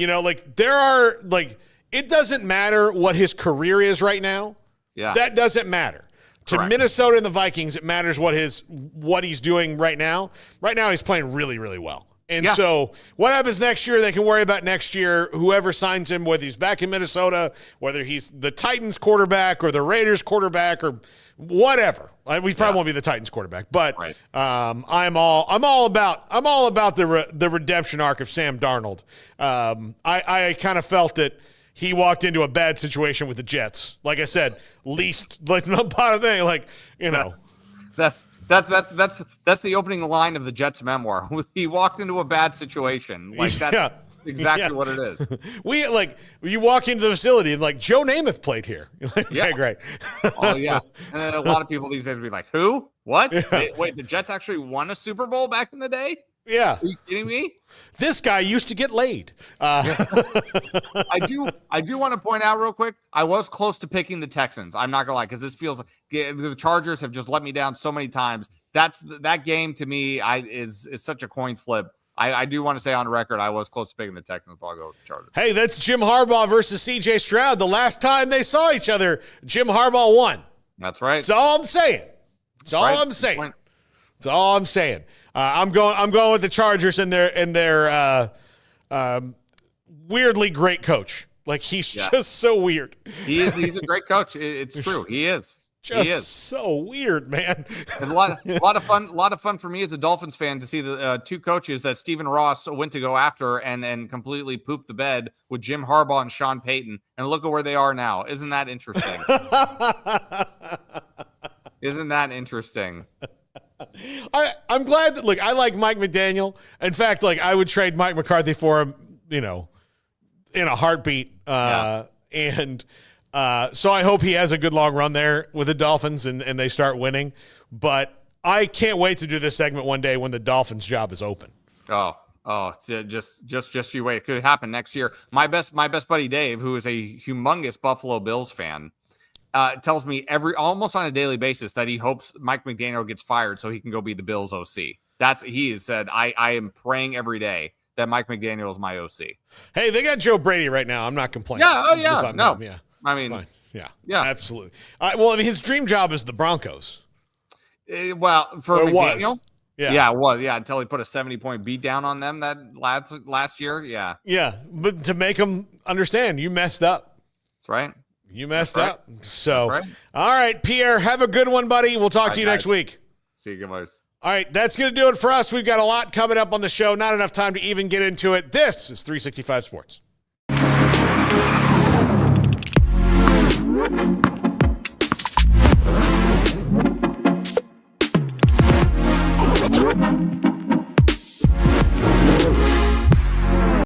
It doesn't matter what his career is right now. Yeah. That doesn't matter. To Minnesota and the Vikings, it matters what he's doing right now. Right now, he's playing really, really well. And so what happens next year, they can worry about next year. Whoever signs him, whether he's back in Minnesota, whether he's the Titans quarterback or the Raiders quarterback or whatever. We probably won't be the Titans quarterback, but I'm all about the redemption arc of Sam Darnold. I kind of felt that he walked into a bad situation with the Jets. Like I said, no part of thing. Like, That's the opening line of the Jets memoir. He walked into a bad situation. Like that's exactly what it is. You walk into the facility and like Joe Namath played here. Okay, great. Oh yeah. And then a lot of people these days would be like, who? What? Wait, the Jets actually won a Super Bowl back in the day? Yeah. Are you kidding me? This guy used to get laid. I do want to point out real quick, I was close to picking the Texans. I'm not going to lie, because this feels like the Chargers have just let me down so many times. That game to me is such a coin flip. I do want to say on record, I was close to picking the Texans, but I'll go with the Chargers. Hey, that's Jim Harbaugh versus C.J. Stroud. The last time they saw each other, Jim Harbaugh won. That's right. That's all I'm saying. That's all I'm saying. That's all I'm saying. I'm going with the Chargers and their weirdly great coach. Like, he's just so weird. He's a great coach. It's true. He is. So weird, man. And a lot of fun for me as a Dolphins fan to see the two coaches that Stephen Ross went to go after and completely pooped the bed with Jim Harbaugh and Sean Payton. And look at where they are now. Isn't that interesting? Isn't that interesting? I'm glad that, look, I like Mike McDaniel. In fact, like, I would trade Mike McCarthy for him, in a heartbeat. And so I hope he has a good long run there with the Dolphins and they start winning. But I can't wait to do this segment one day when the Dolphins job is open. Oh, just you wait. It could happen next year. My best buddy Dave, who is a humongous Buffalo Bills fan, tells me almost on a daily basis that he hopes Mike McDaniel gets fired so he can go be the Bills OC. He has said, I am praying every day that Mike McDaniel is my OC. Hey, they got Joe Brady right now. I'm not complaining. Yeah. No. Yeah. I mean, fine. Yeah, absolutely. Well, I mean, his dream job is the Broncos. For McDaniel, it was. Until he put a 70-point beat down on them that last year. Yeah, but to make them understand, you messed up. That's right. You messed up. So, all right, Pierre, have a good one, buddy. We'll talk to you next week. See you guys. All right, that's going to do it for us. We've got a lot coming up on the show. Not enough time to even get into it. This is 365 Sports.